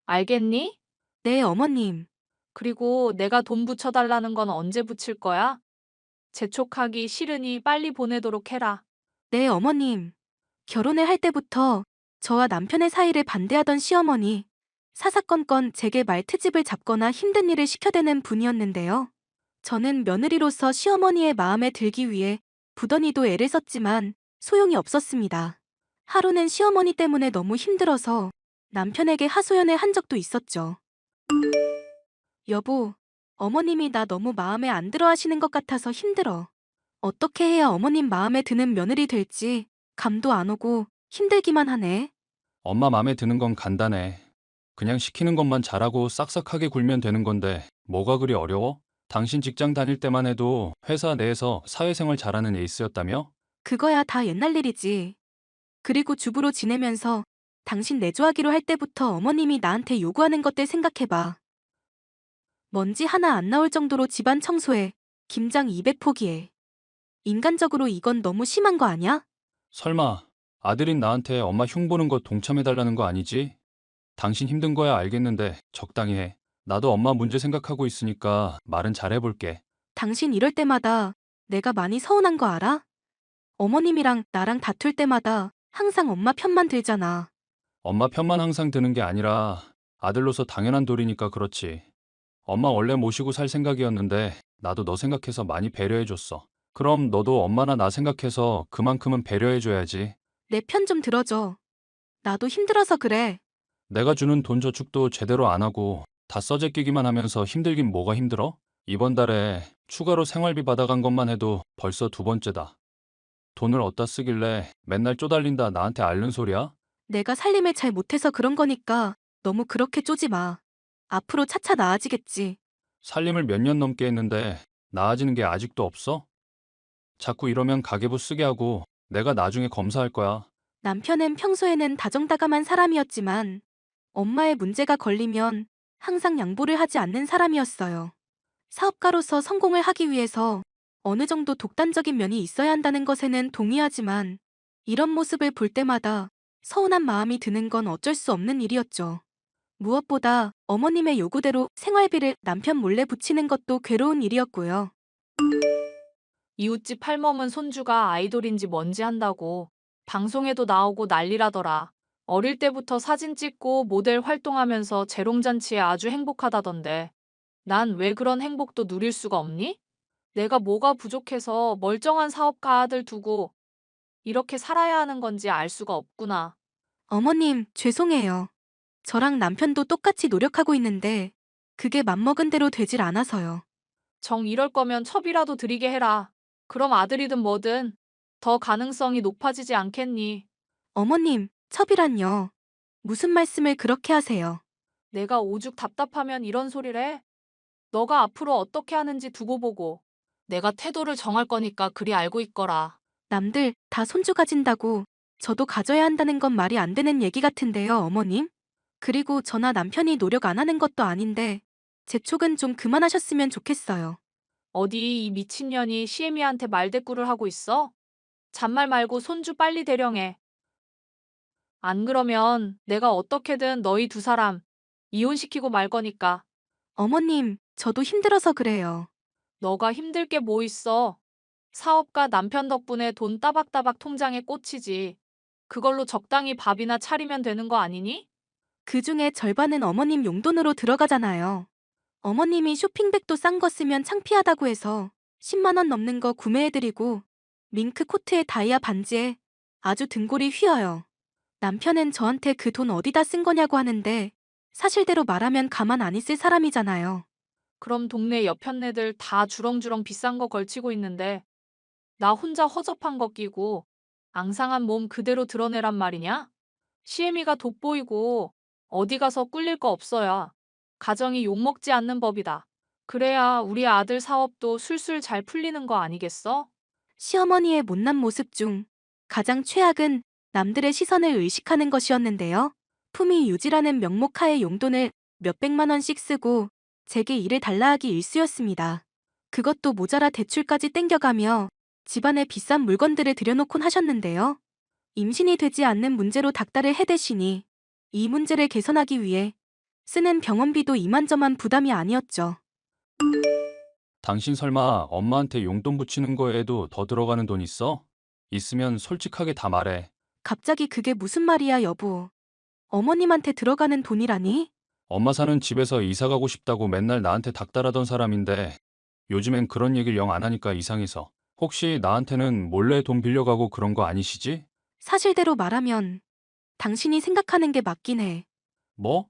알겠니? 네, 어머님. 그리고 내가 돈 붙여달라는 건 언제 붙일 거야? 재촉하기 싫으니 빨리 보내도록 해라. 네, 어머님. 결혼을 할 때부터 저와 남편의 사이를 반대하던 시어머니. 사사건건 제게 말트집을 잡거나 힘든 일을 시켜대는 분이었는데요. 저는 며느리로서 시어머니의 마음에 들기 위해 부더니도 애를 썼지만 소용이 없었습니다. 하루는 시어머니 때문에 너무 힘들어서 남편에게 하소연을 한 적도 있었죠. 여보, 어머님이 나 너무 마음에 안 들어 하시는 것 같아서 힘들어. 어떻게 해야 어머님 마음에 드는 며느리 될지 감도 안 오고 힘들기만 하네. 엄마 맘에 드는 건 간단해. 그냥 시키는 것만 잘하고 싹싹하게 굴면 되는 건데 뭐가 그리 어려워? 당신 직장 다닐 때만 해도 회사 내에서 사회생활 잘하는 에이스였다며? 그거야 다 옛날 일이지. 그리고 주부로 지내면서 당신 내조하기로 할 때부터 어머님이 나한테 요구하는 것들 생각해봐. 먼지 하나 안 나올 정도로 집안 청소해. 김장 200포기에. 인간적으로 이건 너무 심한 거 아니야? 설마 아들인 나한테 엄마 흉 보는 거 동참해달라는 거 아니지? 당신 힘든 거야 알겠는데 적당히 해. 나도 엄마 문제 생각하고 있으니까 말은 잘해볼게. 당신 이럴 때마다 내가 많이 서운한 거 알아? 어머님이랑 나랑 다툴 때마다 항상 엄마 편만 들잖아. 엄마 편만 항상 드는 게 아니라 아들로서 당연한 도리니까 그렇지. 엄마 원래 모시고 살 생각이었는데 나도 너 생각해서 많이 배려해줬어. 그럼 너도 엄마나 나 생각해서 그만큼은 배려해줘야지. 내 편 좀 들어줘. 나도 힘들어서 그래. 내가 주는 돈 저축도 제대로 안 하고 다 써제끼기만 하면서 힘들긴 뭐가 힘들어? 이번 달에 추가로 생활비 받아간 것만 해도 벌써 2번째다. 돈을 어디다 쓰길래 맨날 쪼달린다 나한테 앓는 소리야? 내가 살림을 잘 못해서 그런 거니까 너무 그렇게 쪼지 마. 앞으로 차차 나아지겠지. 살림을 몇 년 넘게 했는데 나아지는 게 아직도 없어? 자꾸 이러면 가계부 쓰게 하고 내가 나중에 검사할 거야. 남편은 평소에는 다정다감한 사람이었지만 엄마의 문제가 걸리면 항상 양보를 하지 않는 사람이었어요. 사업가로서 성공을 하기 위해서 어느 정도 독단적인 면이 있어야 한다는 것에는 동의하지만 이런 모습을 볼 때마다 서운한 마음이 드는 건 어쩔 수 없는 일이었죠. 무엇보다 어머님의 요구대로 생활비를 남편 몰래 붙이는 것도 괴로운 일이었고요. 이웃집 할멈은 손주가 아이돌인지 뭔지 한다고 방송에도 나오고 난리라더라. 어릴 때부터 사진 찍고 모델 활동하면서 재롱잔치에 아주 행복하다던데. 난 왜 그런 행복도 누릴 수가 없니? 내가 뭐가 부족해서 멀쩡한 사업가 아들 두고 이렇게 살아야 하는 건지 알 수가 없구나. 어머님, 죄송해요. 저랑 남편도 똑같이 노력하고 있는데 그게 맘먹은 대로 되질 않아서요. 정 이럴 거면 첩이라도 드리게 해라. 그럼 아들이든 뭐든 더 가능성이 높아지지 않겠니? 어머님, 첩이란요. 무슨 말씀을 그렇게 하세요? 내가 오죽 답답하면 이런 소리를 해? 너가 앞으로 어떻게 하는지 두고 보고 내가 태도를 정할 거니까 그리 알고 있거라. 남들 다 손주 가진다고 저도 가져야 한다는 건 말이 안 되는 얘기 같은데요, 어머님? 그리고 저나 남편이 노력 안 하는 것도 아닌데 재촉은 좀 그만하셨으면 좋겠어요. 어디 이 미친년이 시애미한테 말대꾸를 하고 있어? 잔말 말고 손주 빨리 대령해. 안 그러면 내가 어떻게든 너희 두 사람 이혼시키고 말 거니까. 어머님, 저도 힘들어서 그래요. 너가 힘들 게 뭐 있어? 사업가 남편 덕분에 돈 따박따박 통장에 꽂히지. 그걸로 적당히 밥이나 차리면 되는 거 아니니? 그 중에 절반은 어머님 용돈으로 들어가잖아요. 어머님이 쇼핑백도 싼 거 쓰면 창피하다고 해서 10만 원 넘는 거 구매해드리고 밍크 코트에 다이아 반지에 아주 등골이 휘어요. 남편은 저한테 그 돈 어디다 쓴 거냐고 하는데 사실대로 말하면 가만 안 있을 사람이잖아요. 그럼 동네 여편네들 다 주렁주렁 비싼 거 걸치고 있는데 나 혼자 허접한 거 끼고 앙상한 몸 그대로 드러내란 말이냐? 시애미가 돋보이고 어디 가서 꿀릴 거 없어야 가정이 욕먹지 않는 법이다. 그래야 우리 아들 사업도 술술 잘 풀리는 거 아니겠어? 시어머니의 못난 모습 중 가장 최악은 남들의 시선을 의식하는 것이었는데요. 품위 유지라는 명목하에 용돈을 몇백만 원씩 쓰고 제게 일을 달라 하기 일쑤였습니다. 그것도 모자라 대출까지 땡겨가며 집안에 비싼 물건들을 들여놓곤 하셨는데요. 임신이 되지 않는 문제로 닥달을 해대시니 이 문제를 개선하기 위해 쓰는 병원비도 이만저만 부담이 아니었죠. 당신 설마 엄마한테 용돈 붙이는 거에도 더 들어가는 돈 있어? 있으면 솔직하게 다 말해. 갑자기 그게 무슨 말이야, 여보. 어머님한테 들어가는 돈이라니? 엄마 사는 집에서 이사 가고 싶다고 맨날 나한테 닥달하던 사람인데 요즘엔 그런 얘기를 영 안 하니까 이상해서. 혹시 나한테는 몰래 돈 빌려가고 그런 거 아니시지? 사실대로 말하면 당신이 생각하는 게 맞긴 해. 뭐?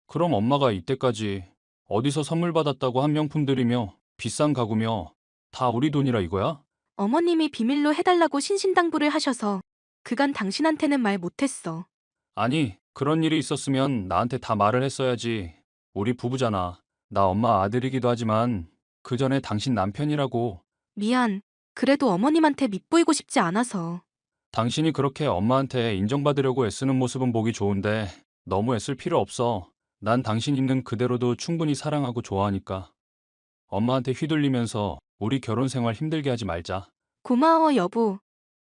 그럼 엄마가 이때까지 어디서 선물 받았다고 한 명품들이며 비싼 가구며 다 우리 돈이라 이거야? 어머님이 비밀로 해달라고 신신당부를 하셔서 그간 당신한테는 말 못했어. 아니, 그런 일이 있었으면 나한테 다 말을 했어야지. 우리 부부잖아. 나 엄마 아들이기도 하지만 그 전에 당신 남편이라고. 미안. 그래도 어머님한테 밉보이고 싶지 않아서. 당신이 그렇게 엄마한테 인정받으려고 애쓰는 모습은 보기 좋은데 너무 애쓸 필요 없어. 난 당신 있는 그대로도 충분히 사랑하고 좋아하니까. 엄마한테 휘둘리면서 우리 결혼 생활 힘들게 하지 말자. 고마워, 여보.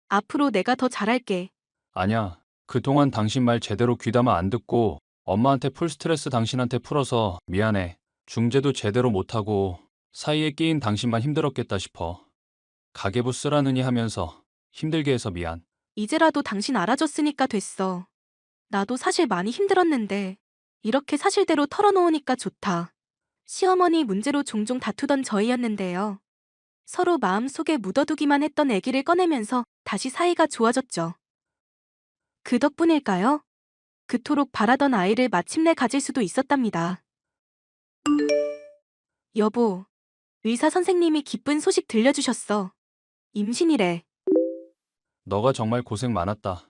앞으로 내가 더 잘할게. 아냐, 그동안 당신 말 제대로 귀담아 안 듣고 엄마한테 풀 스트레스 당신한테 풀어서 미안해. 중재도 제대로 못하고 사이에 끼인 당신만 힘들었겠다 싶어. 가계부 쓰라느니 하면서 힘들게 해서 미안. 이제라도 당신 알아줬으니까 됐어. 나도 사실 많이 힘들었는데 이렇게 사실대로 털어놓으니까 좋다. 시어머니 문제로 종종 다투던 저희였는데요. 서로 마음속에 묻어두기만 했던 애기를 꺼내면서 다시 사이가 좋아졌죠. 그 덕분일까요? 그토록 바라던 아이를 마침내 가질 수도 있었답니다. 여보, 의사 선생님이 기쁜 소식 들려주셨어. 임신이래. 너가 정말 고생 많았다.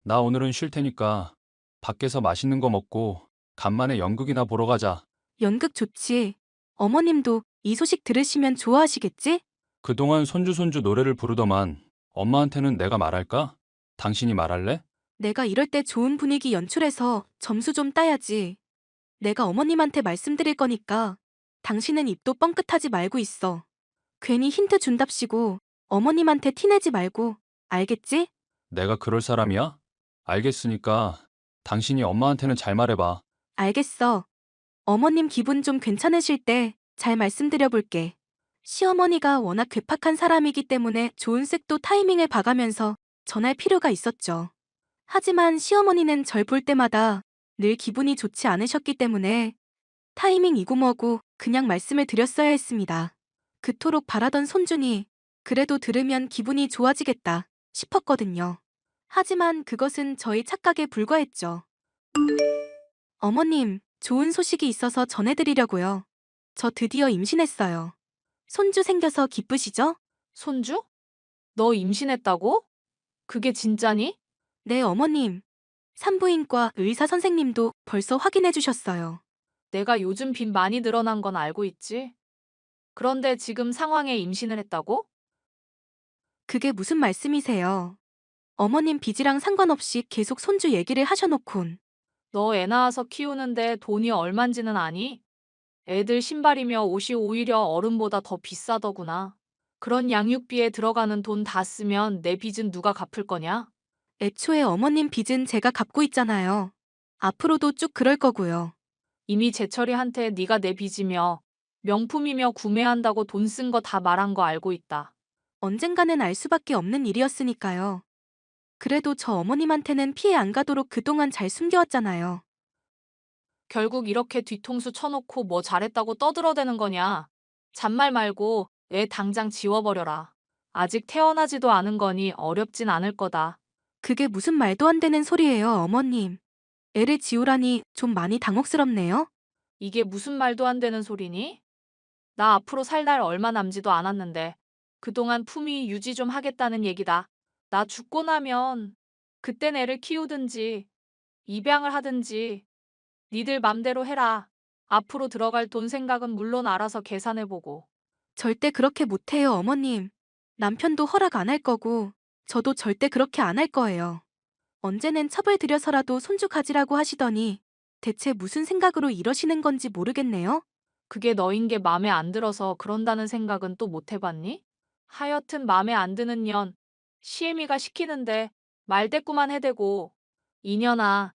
나 오늘은 쉴 테니까 밖에서 맛있는 거 먹고 간만에 연극이나 보러 가자. 연극 좋지. 어머님도 이 소식 들으시면 좋아하시겠지? 그동안 손주 노래를 부르더만 엄마한테는 내가 말할까? 당신이 말할래? 내가 이럴 때 좋은 분위기 연출해서 점수 좀 따야지. 내가 어머님한테 말씀드릴 거니까 당신은 입도 뻥끗하지 말고 있어. 괜히 힌트 준답시고 어머님한테 티내지 말고, 알겠지? 내가 그럴 사람이야? 알겠으니까 당신이 엄마한테는 잘 말해봐. 알겠어. 어머님 기분 좀 괜찮으실 때 잘 말씀드려 볼게. 시어머니가 워낙 괴팍한 사람이기 때문에 좋은 색도 타이밍을 봐가면서 전할 필요가 있었죠. 하지만 시어머니는 절 볼 때마다 늘 기분이 좋지 않으셨기 때문에 타이밍이고 뭐고 그냥 말씀을 드렸어야 했습니다. 그토록 바라던 손준이 그래도 들으면 기분이 좋아지겠다 싶었거든요. 하지만 그것은 저희 착각에 불과했죠. 어머님, 좋은 소식이 있어서 전해드리려고요. 저 드디어 임신했어요. 손주 생겨서 기쁘시죠? 손주? 너 임신했다고? 그게 진짜니? 네, 어머님. 산부인과 의사 선생님도 벌써 확인해 주셨어요. 내가 요즘 빚 많이 늘어난 건 알고 있지. 그런데 지금 상황에 임신을 했다고? 그게 무슨 말씀이세요? 어머님 빚이랑 상관없이 계속 손주 얘기를 하셔놓곤. 너 애 낳아서 키우는데 돈이 얼만지는 아니? 애들 신발이며 옷이 오히려 어른보다 더 비싸더구나. 그런 양육비에 들어가는 돈 다 쓰면 내 빚은 누가 갚을 거냐? 애초에 어머님 빚은 제가 갚고 있잖아요. 앞으로도 쭉 그럴 거고요. 이미 재철이한테 네가 내 빚이며 명품이며 구매한다고 돈 쓴 거 다 말한 거 알고 있다. 언젠가는 알 수밖에 없는 일이었으니까요. 그래도 저 어머님한테는 피해 안 가도록 그동안 잘 숨겨왔잖아요. 결국 이렇게 뒤통수 쳐놓고 뭐 잘했다고 떠들어대는 거냐? 잔말 말고 애 당장 지워버려라. 아직 태어나지도 않은 거니 어렵진 않을 거다. 그게 무슨 말도 안 되는 소리예요, 어머님. 애를 지우라니 좀 많이 당혹스럽네요. 이게 무슨 말도 안 되는 소리니? 나 앞으로 살 날 얼마 남지도 않았는데 그동안 품위 유지 좀 하겠다는 얘기다. 나 죽고 나면 그땐 애를 키우든지 입양을 하든지 니들 맘대로 해라. 앞으로 들어갈 돈 생각은 물론 알아서 계산해보고. 절대 그렇게 못해요, 어머님. 남편도 허락 안 할 거고, 저도 절대 그렇게 안 할 거예요. 언제는 첩을 들여서라도 손주 가지라고 하시더니, 대체 무슨 생각으로 이러시는 건지 모르겠네요? 그게 너인 게 맘에 안 들어서 그런다는 생각은 또 못 해봤니? 하여튼 맘에 안 드는 년, 시애미가 시키는데 말대꾸만 해대고. 이년아,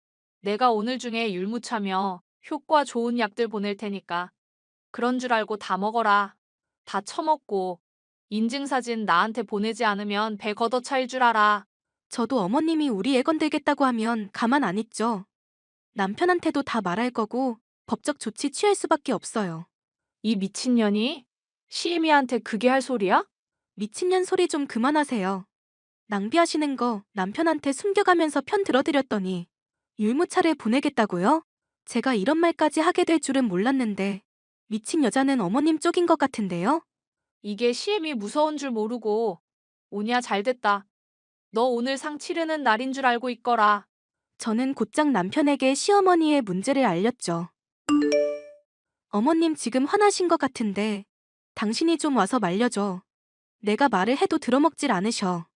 내가 오늘 중에 율무차며 효과 좋은 약들 보낼 테니까 그런 줄 알고 다 먹어라. 다 처먹고 인증사진 나한테 보내지 않으면 배 걷어차일 줄 알아. 저도 어머님이 우리 애 건들겠다고 하면 가만 안 있죠. 남편한테도 다 말할 거고, 법적 조치 취할 수밖에 없어요. 이 미친년이 시애미한테 그게 할 소리야? 미친년 소리 좀 그만하세요. 낭비하시는 거 남편한테 숨겨가면서 편 들어드렸더니 율무차를 보내겠다고요? 제가 이런 말까지 하게 될 줄은 몰랐는데 미친 여자는 어머님 쪽인 것 같은데요? 이게 시애미 무서운 줄 모르고. 오냐 잘됐다. 너 오늘 상 치르는 날인 줄 알고 있거라. 저는 곧장 남편에게 시어머니의 문제를 알렸죠. 어머님 지금 화나신 것 같은데 당신이 좀 와서 말려줘. 내가 말을 해도 들어먹질 않으셔.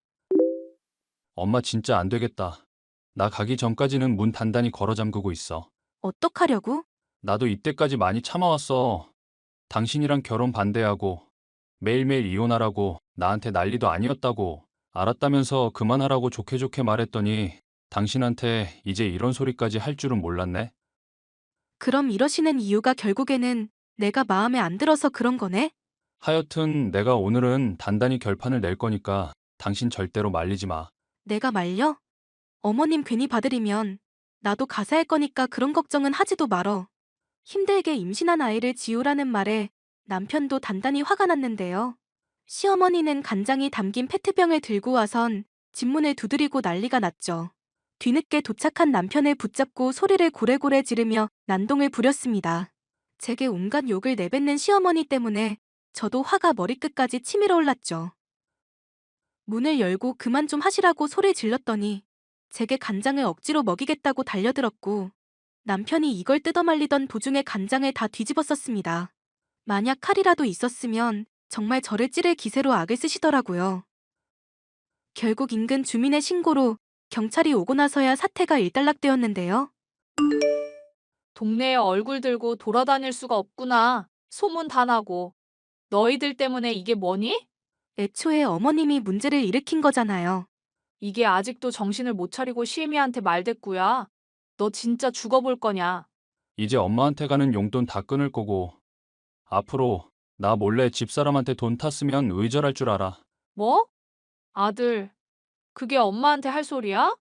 엄마 진짜 안 되겠다. 나 가기 전까지는 문 단단히 걸어 잠그고 있어. 어떡하려고? 나도 이때까지 많이 참아왔어. 당신이랑 결혼 반대하고 매일매일 이혼하라고 나한테 난리도 아니었다고 알았다면서 그만하라고 좋게 좋게 말했더니 당신한테 이제 이런 소리까지 할 줄은 몰랐네. 그럼 이러시는 이유가 결국에는 내가 마음에 안 들어서 그런 거네? 하여튼 내가 오늘은 단단히 결판을 낼 거니까 당신 절대로 말리지 마. 내가 말려? 어머님 괜히 받으리면 나도 가사할 거니까 그런 걱정은 하지도 말어. 힘들게 임신한 아이를 지우라는 말에 남편도 단단히 화가 났는데요. 시어머니는 간장이 담긴 페트병을 들고 와선 집 문을 두드리고 난리가 났죠. 뒤늦게 도착한 남편을 붙잡고 소리를 고래고래 지르며 난동을 부렸습니다. 제게 온갖 욕을 내뱉는 시어머니 때문에 저도 화가 머리끝까지 치밀어 올랐죠. 문을 열고 그만 좀 하시라고 소리 질렀더니 제게 간장을 억지로 먹이겠다고 달려들었고 남편이 이걸 뜯어말리던 도중에 간장을 다 뒤집어 썼습니다. 만약 칼이라도 있었으면 정말 저를 찌를 기세로 악을 쓰시더라고요. 결국 인근 주민의 신고로 경찰이 오고 나서야 사태가 일단락되었는데요. 동네에 얼굴 들고 돌아다닐 수가 없구나. 소문 다 나고. 너희들 때문에 이게 뭐니? 애초에 어머님이 문제를 일으킨 거잖아요. 이게 아직도 정신을 못 차리고 시애미한테 말대꾸야. 너 진짜 죽어볼 거냐? 이제 엄마한테 가는 용돈 다 끊을 거고 앞으로 나 몰래 집사람한테 돈 탔으면 의절할 줄 알아. 뭐? 아들, 그게 엄마한테 할 소리야?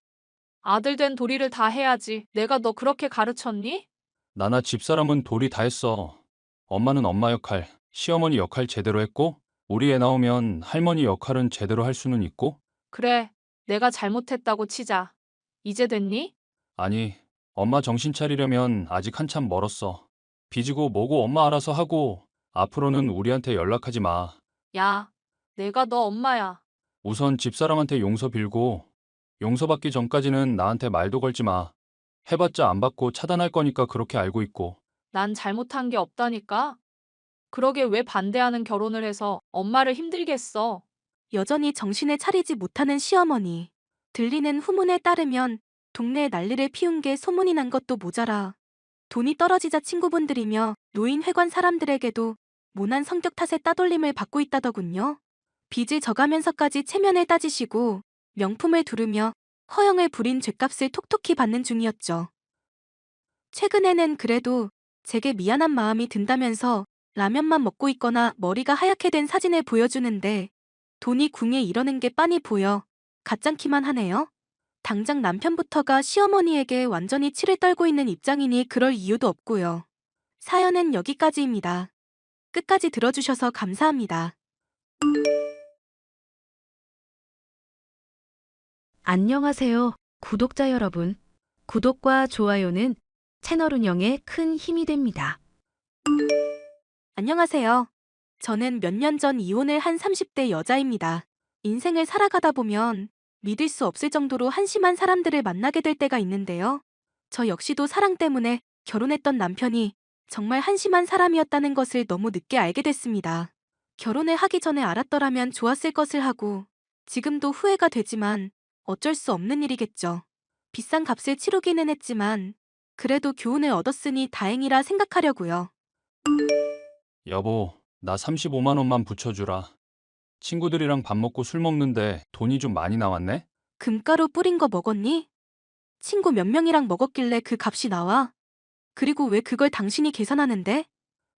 아들 된 도리를 다 해야지. 내가 너 그렇게 가르쳤니? 나나 집사람은 도리 다 했어. 엄마는 엄마 역할, 시어머니 역할 제대로 했고 우리 애 나오면 할머니 역할은 제대로 할 수는 있고. 그래, 내가 잘못했다고 치자. 이제 됐니? 아니, 엄마 정신 차리려면 아직 한참 멀었어. 빚이고 뭐고 엄마 알아서 하고 앞으로는 우리한테 연락하지 마. 야, 내가 너 엄마야. 우선 집사람한테 용서 빌고 용서받기 전까지는 나한테 말도 걸지 마. 해봤자 안 받고 차단할 거니까 그렇게 알고 있고. 난 잘못한 게 없다니까? 그러게 왜 반대하는 결혼을 해서 엄마를 힘들게 했어? 여전히 정신을 차리지 못하는 시어머니. 들리는 후문에 따르면 동네에 난리를 피운 게 소문이 난 것도 모자라 돈이 떨어지자 친구분들이며 노인회관 사람들에게도 모난 성격 탓에 따돌림을 받고 있다더군요. 빚을 져가면서까지 체면을 따지시고 명품을 두르며 허영을 부린 죗값을 톡톡히 받는 중이었죠. 최근에는 그래도 제게 미안한 마음이 든다면서 라면만 먹고 있거나 머리가 하얗게 된 사진을 보여주는데 돈이 궁에 이러는 게 빤히 보여 가짱키만 하네요. 당장 남편부터가 시어머니에게 완전히 치를 떨고 있는 입장이니 그럴 이유도 없고요. 사연은 여기까지입니다. 끝까지 들어주셔서 감사합니다. 안녕하세요, 구독자 여러분. 구독과 좋아요는 채널 운영에 큰 힘이 됩니다. 안녕하세요. 저는 몇 년 전 이혼을 한 30대 여자입니다. 인생을 살아가다 보면 믿을 수 없을 정도로 한심한 사람들을 만나게 될 때가 있는데요. 저 역시도 사랑 때문에 결혼했던 남편이 정말 한심한 사람이었다는 것을 너무 늦게 알게 됐습니다. 결혼을 하기 전에 알았더라면 좋았을 것을 하고 지금도 후회가 되지만 어쩔 수 없는 일이겠죠. 비싼 값을 치르기는 했지만 그래도 교훈을 얻었으니 다행이라 생각하려고요. 여보, 나 35만 원만 붙여주라. 친구들이랑 밥 먹고 술 먹는데 돈이 좀 많이 나왔네? 금가루 뿌린 거 먹었니? 친구 몇 명이랑 먹었길래 그 값이 나와? 그리고 왜 그걸 당신이 계산하는데?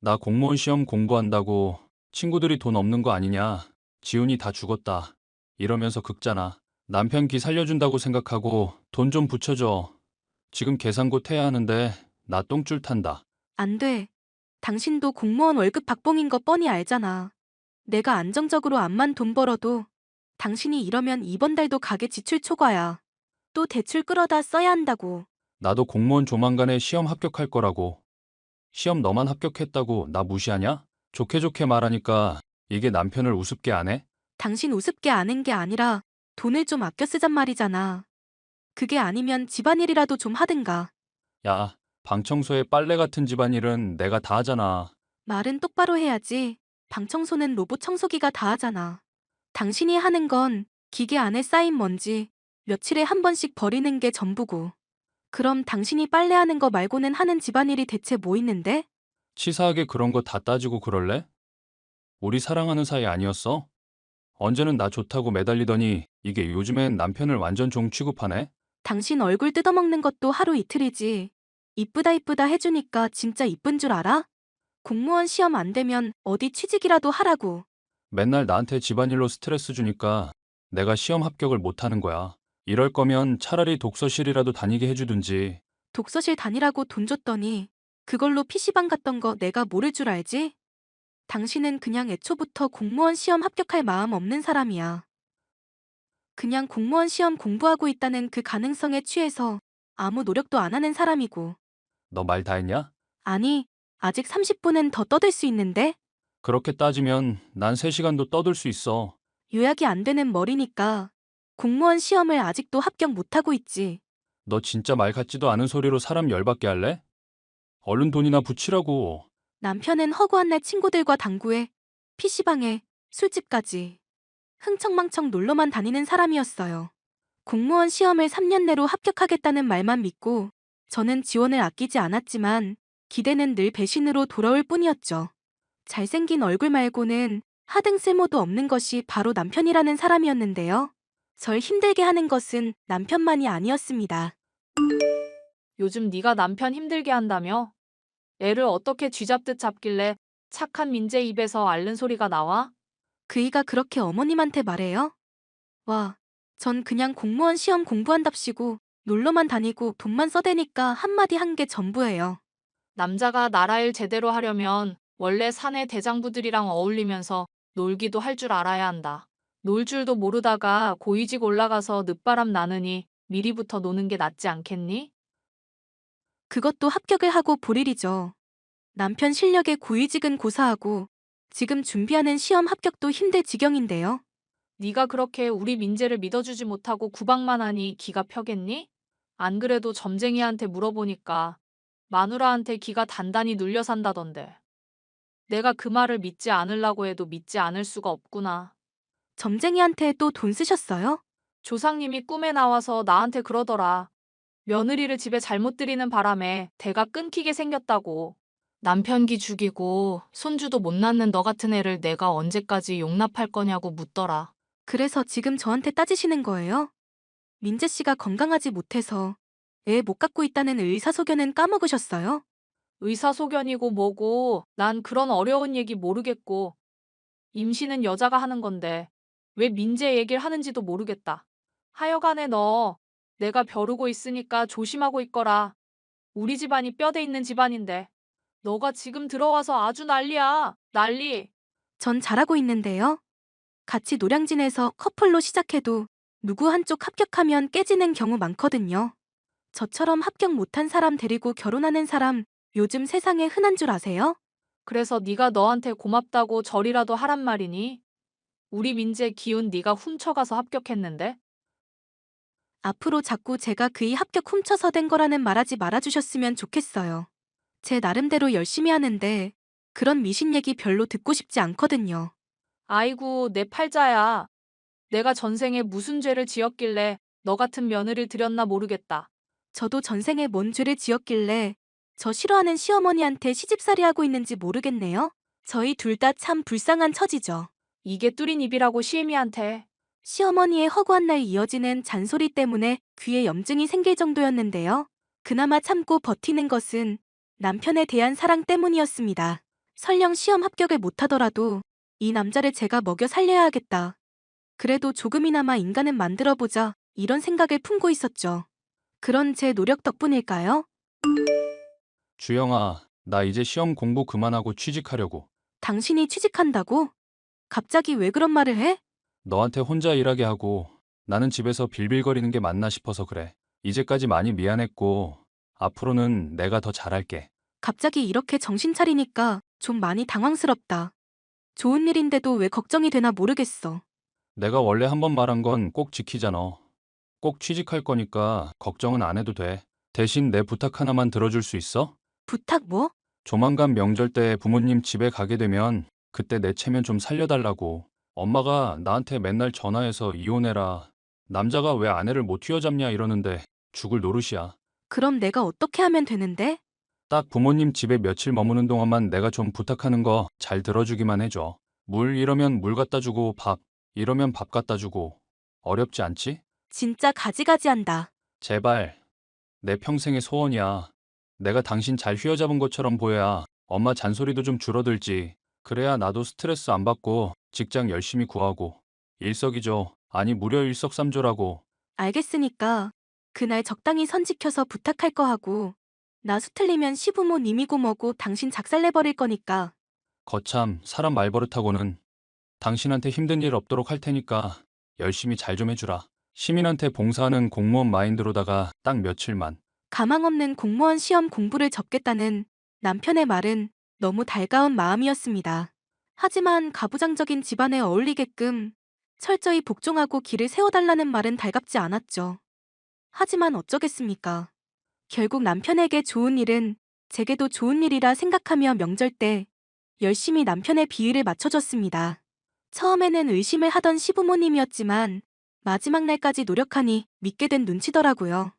나 공무원 시험 공부한다고 친구들이 돈 없는 거 아니냐. 지훈이 다 죽었다. 이러면서 긁잖아. 남편 기 살려준다고 생각하고 돈 좀 붙여줘. 지금 계산 곧 해야 하는데 나 똥줄 탄다. 안 돼. 당신도 공무원 월급 박봉인 거 뻔히 알잖아. 내가 안정적으로 암만 돈 벌어도 당신이 이러면 이번 달도 가게 지출 초과야. 또 대출 끌어다 써야 한다고. 나도 공무원 조만간에 시험 합격할 거라고. 시험 너만 합격했다고 나 무시하냐? 좋게 좋게 말하니까 이게 남편을 우습게 안 해? 당신 우습게 아는 게 아니라 돈을 좀 아껴 쓰잔 말이잖아. 그게 아니면 집안일이라도 좀 하든가. 야, 방 청소에 빨래 같은 집안일은 내가 다 하잖아. 말은 똑바로 해야지. 방 청소는 로봇 청소기가 다 하잖아. 당신이 하는 건 기계 안에 쌓인 먼지 며칠에 한 번씩 버리는 게 전부고. 그럼 당신이 빨래하는 거 말고는 하는 집안일이 대체 뭐 있는데? 치사하게 그런 거 다 따지고 그럴래? 우리 사랑하는 사이 아니었어? 언제는 나 좋다고 매달리더니 이게 요즘엔 남편을 완전 종 취급하네? 당신 얼굴 뜯어먹는 것도 하루 이틀이지. 이쁘다 이쁘다 해주니까 진짜 이쁜 줄 알아? 공무원 시험 안 되면 어디 취직이라도 하라고. 맨날 나한테 집안일로 스트레스 주니까 내가 시험 합격을 못 하는 거야. 이럴 거면 차라리 독서실이라도 다니게 해주든지. 독서실 다니라고 돈 줬더니 그걸로 PC방 갔던 거 내가 모를 줄 알지? 당신은 그냥 애초부터 공무원 시험 합격할 마음 없는 사람이야. 그냥 공무원 시험 공부하고 있다는 그 가능성에 취해서 아무 노력도 안 하는 사람이고. 너 말 다 했냐? 아니, 아직 30분은 더 떠들 수 있는데? 그렇게 따지면 난 3시간도 떠들 수 있어. 요약이 안 되는 머리니까 공무원 시험을 아직도 합격 못하고 있지. 너 진짜 말 같지도 않은 소리로 사람 열받게 할래? 얼른 돈이나 붙이라고. 남편은 허구한 날 친구들과 당구에, PC방에, 술집까지 흥청망청 놀러만 다니는 사람이었어요. 공무원 시험을 3년 내로 합격하겠다는 말만 믿고 저는 지원을 아끼지 않았지만 기대는 늘 배신으로 돌아올 뿐이었죠. 잘생긴 얼굴 말고는 하등 쓸모도 없는 것이 바로 남편이라는 사람이었는데요. 절 힘들게 하는 것은 남편만이 아니었습니다. 요즘 네가 남편 힘들게 한다며? 애를 어떻게 쥐잡듯 잡길래 착한 민재 입에서 앓는 소리가 나와? 그이가 그렇게 어머님한테 말해요? 와, 전 그냥 공무원 시험 공부한답시고 놀러만 다니고 돈만 써대니까 한마디 한 게 전부예요. 남자가 나라 일 제대로 하려면 원래 사내 대장부들이랑 어울리면서 놀기도 할 줄 알아야 한다. 놀 줄도 모르다가 고위직 올라가서 늦바람 나느니 미리부터 노는 게 낫지 않겠니? 그것도 합격을 하고 볼 일이죠. 남편 실력에 고위직은 고사하고 지금 준비하는 시험 합격도 힘들 지경인데요. 네가 그렇게 우리 민재를 믿어주지 못하고 구박만 하니 기가 펴겠니? 안 그래도 점쟁이한테 물어보니까 마누라한테 기가 단단히 눌려 산다던데. 내가 그 말을 믿지 않으려고 해도 믿지 않을 수가 없구나. 점쟁이한테 또 돈 쓰셨어요? 조상님이 꿈에 나와서 나한테 그러더라. 며느리를 집에 잘못 들이는 바람에 대가 끊기게 생겼다고. 남편 기 죽이고 손주도 못 낳는 너 같은 애를 내가 언제까지 용납할 거냐고 묻더라. 그래서 지금 저한테 따지시는 거예요? 민재 씨가 건강하지 못해서 애 못 갖고 있다는 의사소견은 까먹으셨어요? 의사소견이고 뭐고 난 그런 어려운 얘기 모르겠고 임신은 여자가 하는 건데 왜 민재 얘기를 하는지도 모르겠다. 하여간에 너 내가 벼르고 있으니까 조심하고 있거라. 우리 집안이 뼈대 있는 집안인데 너가 지금 들어와서 아주 난리야. 난리. 전 잘하고 있는데요. 같이 노량진에서 커플로 시작해도 누구 한쪽 합격하면 깨지는 경우 많거든요. 저처럼 합격 못한 사람 데리고 결혼하는 사람 요즘 세상에 흔한 줄 아세요? 그래서 네가 너한테 고맙다고 절이라도 하란 말이니? 우리 민재 기운 네가 훔쳐가서 합격했는데? 앞으로 자꾸 제가 그이 합격 훔쳐서 된 거라는 말하지 말아주셨으면 좋겠어요. 제 나름대로 열심히 하는데 그런 미신 얘기 별로 듣고 싶지 않거든요. 아이고, 내 팔자야. 내가 전생에 무슨 죄를 지었길래 너 같은 며느리를 들였나 모르겠다. 저도 전생에 뭔 죄를 지었길래 저 싫어하는 시어머니한테 시집살이 하고 있는지 모르겠네요. 저희 둘 다 참 불쌍한 처지죠. 이게 뚫린 입이라고 시애미한테. 시어머니의 허구한 날 이어지는 잔소리 때문에 귀에 염증이 생길 정도였는데요. 그나마 참고 버티는 것은 남편에 대한 사랑 때문이었습니다. 설령 시험 합격을 못하더라도 이 남자를 제가 먹여 살려야 하겠다. 그래도 조금이나마 인간은 만들어보자 이런 생각을 품고 있었죠. 그런 제 노력 덕분일까요? 주영아, 나 이제 시험 공부 그만하고 취직하려고. 당신이 취직한다고? 갑자기 왜 그런 말을 해? 너한테 혼자 일하게 하고 나는 집에서 빌빌거리는 게 맞나 싶어서 그래. 이제까지 많이 미안했고 앞으로는 내가 더 잘할게. 갑자기 이렇게 정신 차리니까 좀 많이 당황스럽다. 좋은 일인데도 왜 걱정이 되나 모르겠어. 내가 원래 한 번 말한 건 꼭 지키잖아. 꼭 취직할 거니까 걱정은 안 해도 돼. 대신 내 부탁 하나만 들어줄 수 있어? 부탁 뭐? 조만간 명절 때 부모님 집에 가게 되면 그때 내 체면 좀 살려달라고. 엄마가 나한테 맨날 전화해서 이혼해라. 남자가 왜 아내를 못 휘어잡냐 이러는데 죽을 노릇이야. 그럼 내가 어떻게 하면 되는데? 딱 부모님 집에 며칠 머무는 동안만 내가 좀 부탁하는 거 잘 들어주기만 해줘. 물 이러면 물 갖다 주고 밥 이러면 밥 갖다 주고. 어렵지 않지? 진짜 가지가지한다. 제발. 내 평생의 소원이야. 내가 당신 잘 휘어잡은 것처럼 보여야 엄마 잔소리도 좀 줄어들지. 그래야 나도 스트레스 안 받고 직장 열심히 구하고 일석이조, 아니 무려 일석삼조라고. 알겠으니까 그날 적당히 선 지켜서 부탁할 거 하고 나 수틀리면 시부모 님이고 뭐고 당신 작살내버릴 거니까 거참 사람 말버릇하고는. 당신한테 힘든 일 없도록 할 테니까 열심히 잘 좀 해주라. 시민한테 봉사하는 공무원 마인드로다가 딱 며칠만. 가망 없는 공무원 시험 공부를 접겠다는 남편의 말은 너무 달가운 마음이었습니다. 하지만 가부장적인 집안에 어울리게끔 철저히 복종하고 길을 세워달라는 말은 달갑지 않았죠. 하지만 어쩌겠습니까? 결국 남편에게 좋은 일은 제게도 좋은 일이라 생각하며 명절 때 열심히 남편의 비위를 맞춰줬습니다. 처음에는 의심을 하던 시부모님이었지만 마지막 날까지 노력하니 믿게 된 눈치더라고요.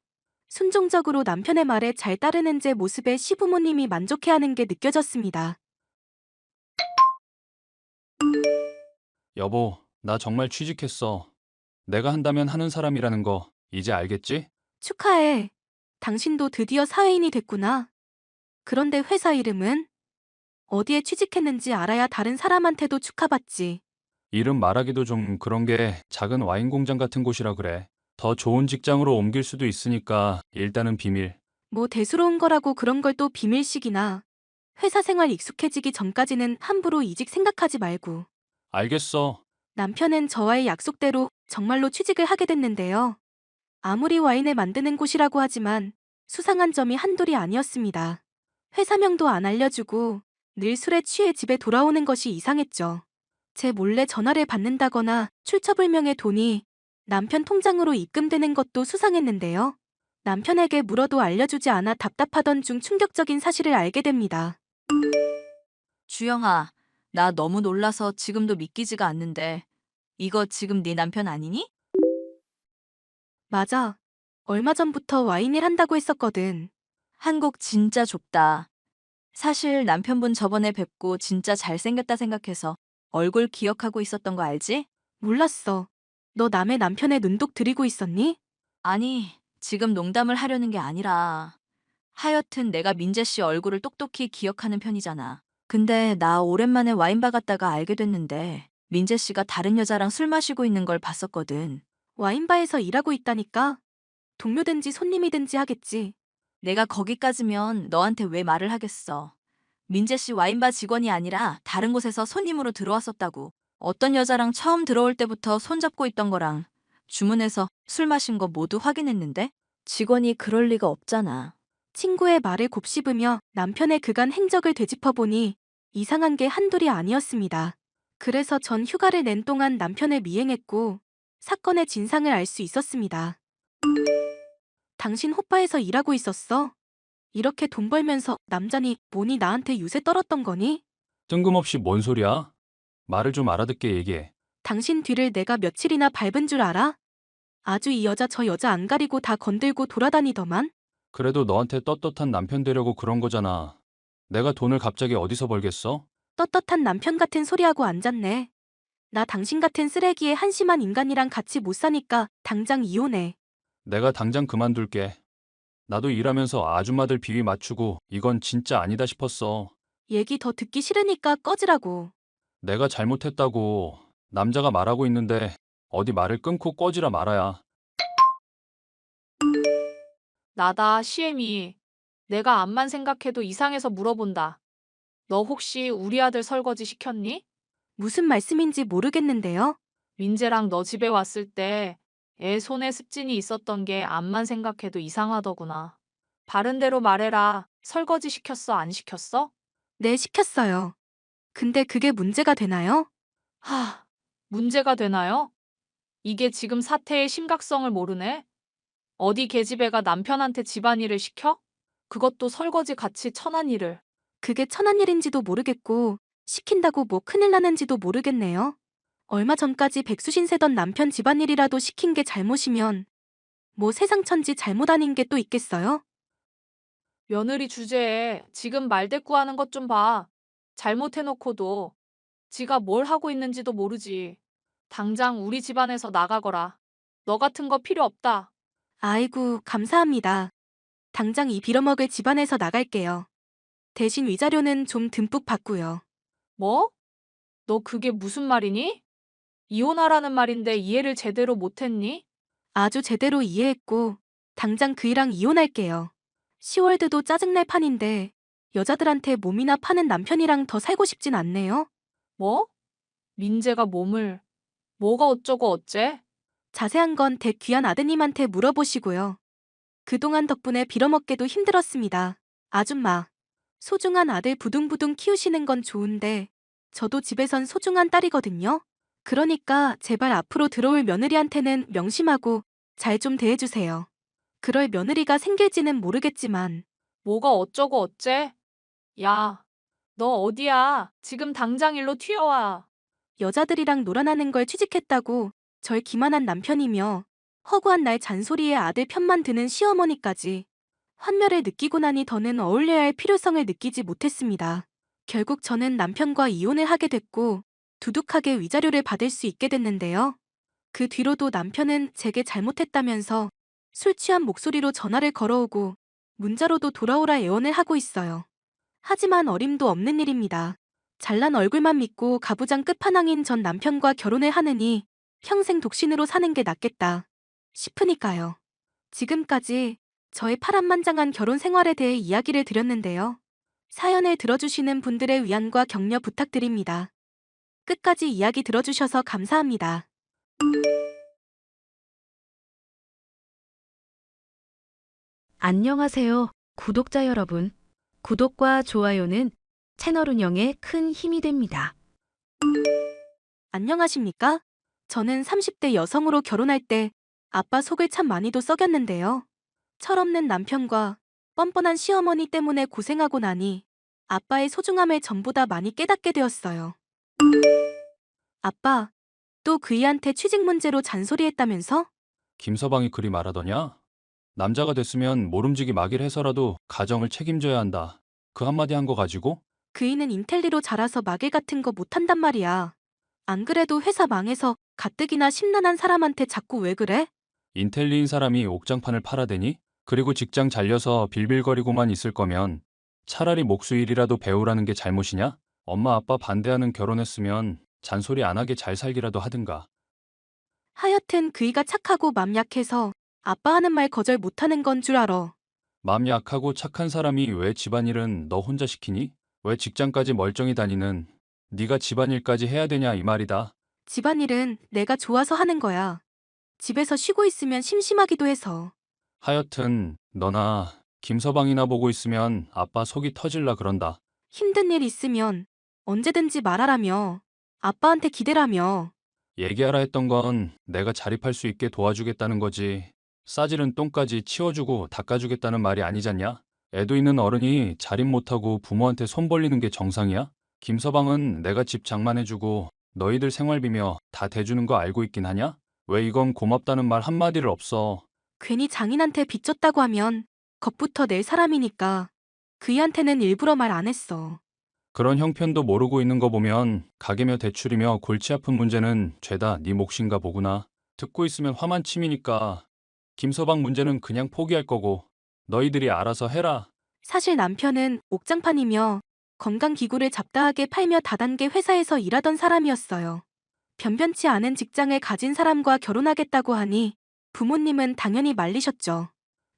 순종적으로 남편의 말에 잘 따르는 제 모습에 시부모님이 만족해하는 게 느껴졌습니다. 여보, 나 정말 취직했어. 내가 한다면 하는 사람이라는 거 이제 알겠지? 축하해. 당신도 드디어 사회인이 됐구나. 그런데 회사 이름은? 어디에 취직했는지 알아야 다른 사람한테도 축하받지. 이름 말하기도 좀 그런 게 작은 와인 공장 같은 곳이라 그래. 더 좋은 직장으로 옮길 수도 있으니까 일단은 비밀. 뭐 대수로운 거라고 그런 걸 또 비밀식이나. 회사 생활 익숙해지기 전까지는 함부로 이직 생각하지 말고. 알겠어. 남편은 저와의 약속대로 정말로 취직을 하게 됐는데요. 아무리 와인을 만드는 곳이라고 하지만 수상한 점이 한둘이 아니었습니다. 회사명도 안 알려주고 늘 술에 취해 집에 돌아오는 것이 이상했죠. 제 몰래 전화를 받는다거나 출처불명의 돈이 남편 통장으로 입금되는 것도 수상했는데요. 남편에게 물어도 알려주지 않아 답답하던 중 충격적인 사실을 알게 됩니다. 주영아, 나 너무 놀라서 지금도 믿기지가 않는데 이거 지금 네 남편 아니니? 맞아. 얼마 전부터 와인일 한다고 했었거든. 한국 진짜 좁다. 사실 남편분 저번에 뵙고 진짜 잘생겼다 생각해서 얼굴 기억하고 있었던 거 알지? 몰랐어. 너 남의 남편의 눈독 들이고 있었니? 아니, 지금 농담을 하려는 게 아니라 하여튼 내가 민재 씨 얼굴을 똑똑히 기억하는 편이잖아. 근데 나 오랜만에 와인바 갔다가 알게 됐는데 민재 씨가 다른 여자랑 술 마시고 있는 걸 봤었거든. 와인바에서 일하고 있다니까. 동료든지 손님이든지 하겠지. 내가 거기까지면 너한테 왜 말을 하겠어. 민재 씨 와인바 직원이 아니라 다른 곳에서 손님으로 들어왔었다고. 어떤 여자랑 처음 들어올 때부터 손잡고 있던 거랑 주문해서 술 마신 거 모두 확인했는데 직원이 그럴 리가 없잖아. 친구의 말을 곱씹으며 남편의 그간 행적을 되짚어보니 이상한 게 한둘이 아니었습니다. 그래서 전 휴가를 낸 동안 남편을 미행했고 사건의 진상을 알 수 있었습니다. 당신 호빠에서 일하고 있었어? 이렇게 돈 벌면서 남자니 뭐니 나한테 유세 떨었던 거니? 뜬금없이 뭔 소리야? 말을 좀 알아듣게 얘기해. 당신 뒤를 내가 며칠이나 밟은 줄 알아? 아주 이 여자 저 여자 안 가리고 다 건들고 돌아다니더만? 그래도 너한테 떳떳한 남편 되려고 그런 거잖아. 내가 돈을 갑자기 어디서 벌겠어? 떳떳한 남편 같은 소리하고 앉았네. 나 당신 같은 쓰레기에 한심한 인간이랑 같이 못 사니까 당장 이혼해. 내가 당장 그만둘게. 나도 일하면서 아줌마들 비위 맞추고 이건 진짜 아니다 싶었어. 얘기 더 듣기 싫으니까 꺼지라고. 내가 잘못했다고 남자가 말하고 있는데 어디 말을 끊고 꺼지라 말아야. 나다, 시애미. 내가 암만 생각해도 이상해서 물어본다. 너 혹시 우리 아들 설거지 시켰니? 무슨 말씀인지 모르겠는데요. 민재랑 너 집에 왔을 때 애 손에 습진이 있었던 게 암만 생각해도 이상하더구나. 바른 대로 말해라. 설거지 시켰어, 안 시켰어? 네, 시켰어요. 근데 그게 문제가 되나요? 문제가 되나요? 이게 지금 사태의 심각성을 모르네? 어디 계집애가 남편한테 집안일을 시켜? 그것도 설거지 같이 천한 일을. 그게 천한 일인지도 모르겠고 시킨다고 뭐 큰일 나는지도 모르겠네요. 얼마 전까지 백수신 세던 남편 집안일이라도 시킨 게 잘못이면 뭐 세상 천지 잘못 아닌 게 또 있겠어요? 며느리 주제에 지금 말대꾸하는 것 좀 봐. 잘못해놓고도 지가 뭘 하고 있는지도 모르지. 당장 우리 집안에서 나가거라. 너 같은 거 필요 없다. 아이고, 감사합니다. 당장 이 빌어먹을 집안에서 나갈게요. 대신 위자료는 좀 듬뿍 받고요. 뭐? 너 그게 무슨 말이니? 이혼하라는 말인데 이해를 제대로 못했니? 아주 제대로 이해했고 당장 그이랑 이혼할게요. 시월드도 짜증날 판인데 여자들한테 몸이나 파는 남편이랑 더 살고 싶진 않네요. 뭐? 민재가 몸을 뭐가 어쩌고 어째? 자세한 건 댁 귀한 아드님한테 물어보시고요. 그동안 덕분에 빌어먹게도 힘들었습니다. 아줌마, 소중한 아들 부둥부둥 키우시는 건 좋은데 저도 집에선 소중한 딸이거든요. 그러니까 제발 앞으로 들어올 며느리한테는 명심하고 잘 좀 대해주세요. 그럴 며느리가 생길지는 모르겠지만 뭐가 어쩌고 어째? 야, 너 어디야? 지금 당장 일로 튀어와. 여자들이랑 놀아나는 걸 취직했다고 절 기만한 남편이며 허구한 날 잔소리에 아들 편만 드는 시어머니까지 환멸을 느끼고 나니 더는 어울려야 할 필요성을 느끼지 못했습니다. 결국 저는 남편과 이혼을 하게 됐고 두둑하게 위자료를 받을 수 있게 됐는데요. 그 뒤로도 남편은 제게 잘못했다면서 술 취한 목소리로 전화를 걸어오고 문자로도 돌아오라 애원을 하고 있어요. 하지만 어림도 없는 일입니다. 잘난 얼굴만 믿고 가부장 끝판왕인 전 남편과 결혼을 하느니 평생 독신으로 사는 게 낫겠다 싶으니까요. 지금까지 저의 파란만장한 결혼 생활에 대해 이야기를 드렸는데요. 사연을 들어주시는 분들의 위안과 격려 부탁드립니다. 끝까지 이야기 들어주셔서 감사합니다. 안녕하세요, 구독자 여러분. 구독과 좋아요는 채널 운영에 큰 힘이 됩니다. 안녕하십니까? 저는 30대 여성으로 결혼할 때 아빠 속을 참 많이도 썩였는데요. 철없는 남편과 뻔뻔한 시어머니 때문에 고생하고 나니 아빠의 소중함을 전보다 많이 깨닫게 되었어요. 아빠, 또 그이한테 취직 문제로 잔소리했다면서? 김서방이 그리 말하더냐? 남자가 됐으면 모름지기 막일해서라도 가정을 책임져야 한다. 그 한마디 한 거 가지고? 그이는 인텔리로 자라서 마길 같은 거 못한단 말이야. 안 그래도 회사 망해서 가뜩이나 심란한 사람한테 자꾸 왜 그래? 인텔리인 사람이 옥장판을 팔아대니? 그리고 직장 잘려서 빌빌거리고만 있을 거면 차라리 목수일이라도 배우라는 게 잘못이냐? 엄마 아빠 반대하는 결혼했으면 잔소리 안 하게 잘 살기라도 하든가. 하여튼 그이가 착하고 맘 약해서 아빠 하는 말 거절 못하는 건 줄 알아. 마음 약하고 착한 사람이 왜 집안일은 너 혼자 시키니? 왜 직장까지 멀쩡히 다니는 네가 집안일까지 해야 되냐 이 말이다. 집안일은 내가 좋아서 하는 거야. 집에서 쉬고 있으면 심심하기도 해서. 하여튼 너나 김서방이나 보고 있으면 아빠 속이 터질라 그런다. 힘든 일 있으면 언제든지 말하라며. 아빠한테 기대라며. 얘기하라 했던 건 내가 자립할 수 있게 도와주겠다는 거지. 싸지른 똥까지 치워주고 닦아주겠다는 말이 아니잖냐? 애도 있는 어른이 자립 못하고 부모한테 손 벌리는 게 정상이야? 김서방은 내가 집 장만해주고 너희들 생활비며 다 대주는 거 알고 있긴 하냐? 왜 이건 고맙다는 말 한마디를 없어. 괜히 장인한테 빚졌다고 하면 겁부터 낼 사람이니까 그이한테는 일부러 말 안 했어. 그런 형편도 모르고 있는 거 보면 가게며 대출이며 골치 아픈 문제는 죄다 네 몫인가 보구나. 듣고 있으면 화만 치미니까 김서방 문제는 그냥 포기할 거고 너희들이 알아서 해라. 사실 남편은 옥장판이며 건강기구를 잡다하게 팔며 다단계 회사에서 일하던 사람이었어요. 변변치 않은 직장을 가진 사람과 결혼하겠다고 하니 부모님은 당연히 말리셨죠.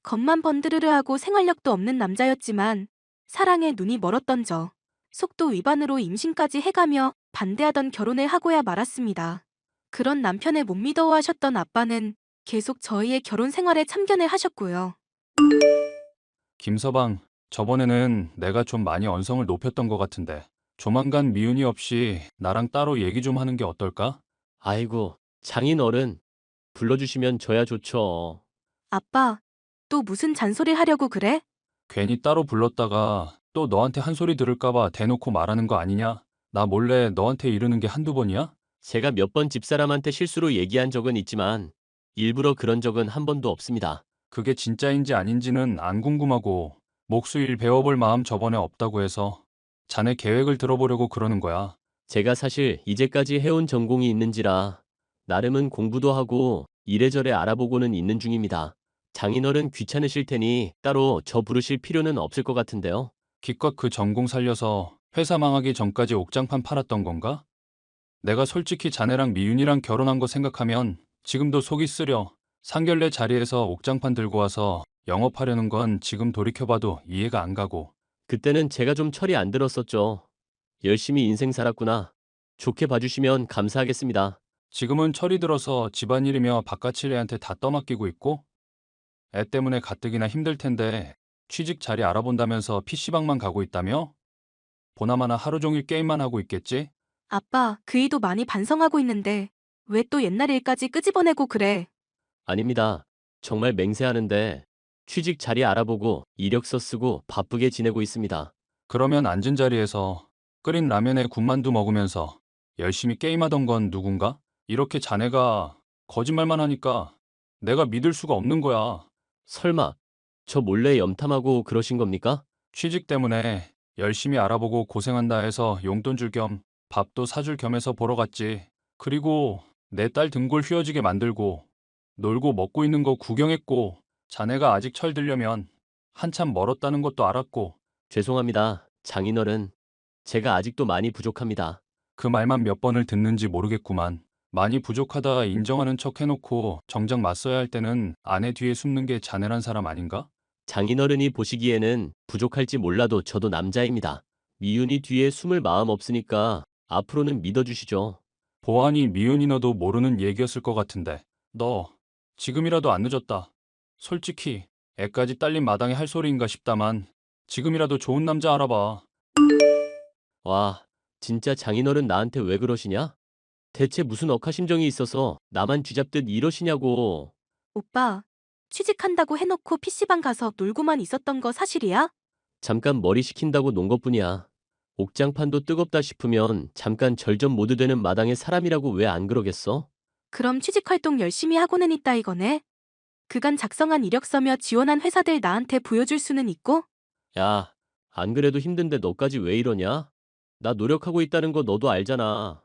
겉만 번드르르하고 생활력도 없는 남자였지만 사랑에 눈이 멀었던 저. 속도 위반으로 임신까지 해가며 반대하던 결혼을 하고야 말았습니다. 그런 남편을 못 믿어하셨던 아빠는 계속 저희의 결혼 생활에 참견을 하셨고요. 김서방, 저번에는 내가 좀 많이 언성을 높였던 것 같은데 조만간 미운이 없이 나랑 따로 얘기 좀 하는 게 어떨까? 아이고, 장인 어른. 불러주시면 저야 좋죠. 아빠, 또 무슨 잔소리 하려고 그래? 괜히 따로 불렀다가 또 너한테 한 소리 들을까 봐 대놓고 말하는 거 아니냐? 나 몰래 너한테 이러는 게 한두 번이야? 제가 몇 번 집사람한테 실수로 얘기한 적은 있지만 일부러 그런 적은 한 번도 없습니다. 그게 진짜인지 아닌지는 안 궁금하고 목수일 배워볼 마음 저번에 없다고 해서 자네 계획을 들어보려고 그러는 거야. 제가 사실 이제까지 해온 전공이 있는지라 나름은 공부도 하고 이래저래 알아보고는 있는 중입니다. 장인어른 귀찮으실 테니 따로 저 부르실 필요는 없을 것 같은데요. 기껏 그 전공 살려서 회사 망하기 전까지 옥장판 팔았던 건가? 내가 솔직히 자네랑 미윤이랑 결혼한 거 생각하면 지금도 속이 쓰려. 상견례 자리에서 옥장판 들고 와서 영업하려는 건 지금 돌이켜봐도 이해가 안 가고. 그때는 제가 좀 철이 안 들었었죠. 열심히 인생 살았구나. 좋게 봐주시면 감사하겠습니다. 지금은 철이 들어서 집안일이며 바깥일 애한테 다 떠맡기고 있고 애 때문에 가뜩이나 힘들 텐데 취직 자리 알아본다면서 PC방만 가고 있다며? 보나마나 하루 종일 게임만 하고 있겠지? 아빠, 그이도 많이 반성하고 있는데 왜 또 옛날 일까지 끄집어내고 그래? 아닙니다. 정말 맹세하는데 취직 자리 알아보고 이력서 쓰고 바쁘게 지내고 있습니다. 그러면 앉은 자리에서 끓인 라면에 군만두 먹으면서 열심히 게임하던 건 누군가? 이렇게 자네가 거짓말만 하니까 내가 믿을 수가 없는 거야. 설마 저 몰래 염탐하고 그러신 겁니까? 취직 때문에 열심히 알아보고 고생한다 해서 용돈 줄 겸 밥도 사줄 겸해서 보러 갔지. 그리고 내 딸 등골 휘어지게 만들고 놀고 먹고 있는 거 구경했고 자네가 아직 철들려면 한참 멀었다는 것도 알았고 죄송합니다. 장인어른. 제가 아직도 많이 부족합니다. 그 말만 몇 번을 듣는지 모르겠구만. 많이 부족하다 인정하는 척 해놓고 정작 맞서야 할 때는 아내 뒤에 숨는 게 자네란 사람 아닌가? 장인어른이 보시기에는 부족할지 몰라도 저도 남자입니다. 미윤이 뒤에 숨을 마음 없으니까 앞으로는 믿어주시죠. 보아하니 미운이 너도 모르는 얘기였을 것 같은데 너 지금이라도 안 늦었다. 솔직히 애까지 딸린 마당에 할 소리인가 싶다만 지금이라도 좋은 남자 알아봐. 와, 진짜 장인어른 나한테 왜 그러시냐? 대체 무슨 억하심정이 있어서 나만 쥐잡듯 이러시냐고. 오빠, 취직한다고 해놓고 PC방 가서 놀고만 있었던 거 사실이야? 잠깐 머리 식힌다고 논 것뿐이야. 옥장판도 뜨겁다 싶으면 잠깐 절전 모드 되는 마당의 사람이라고 왜 안 그러겠어? 그럼 취직 활동 열심히 하고는 있다 이거네? 그간 작성한 이력서며 지원한 회사들 나한테 보여줄 수는 있고? 야, 안 그래도 힘든데 너까지 왜 이러냐? 나 노력하고 있다는 거 너도 알잖아.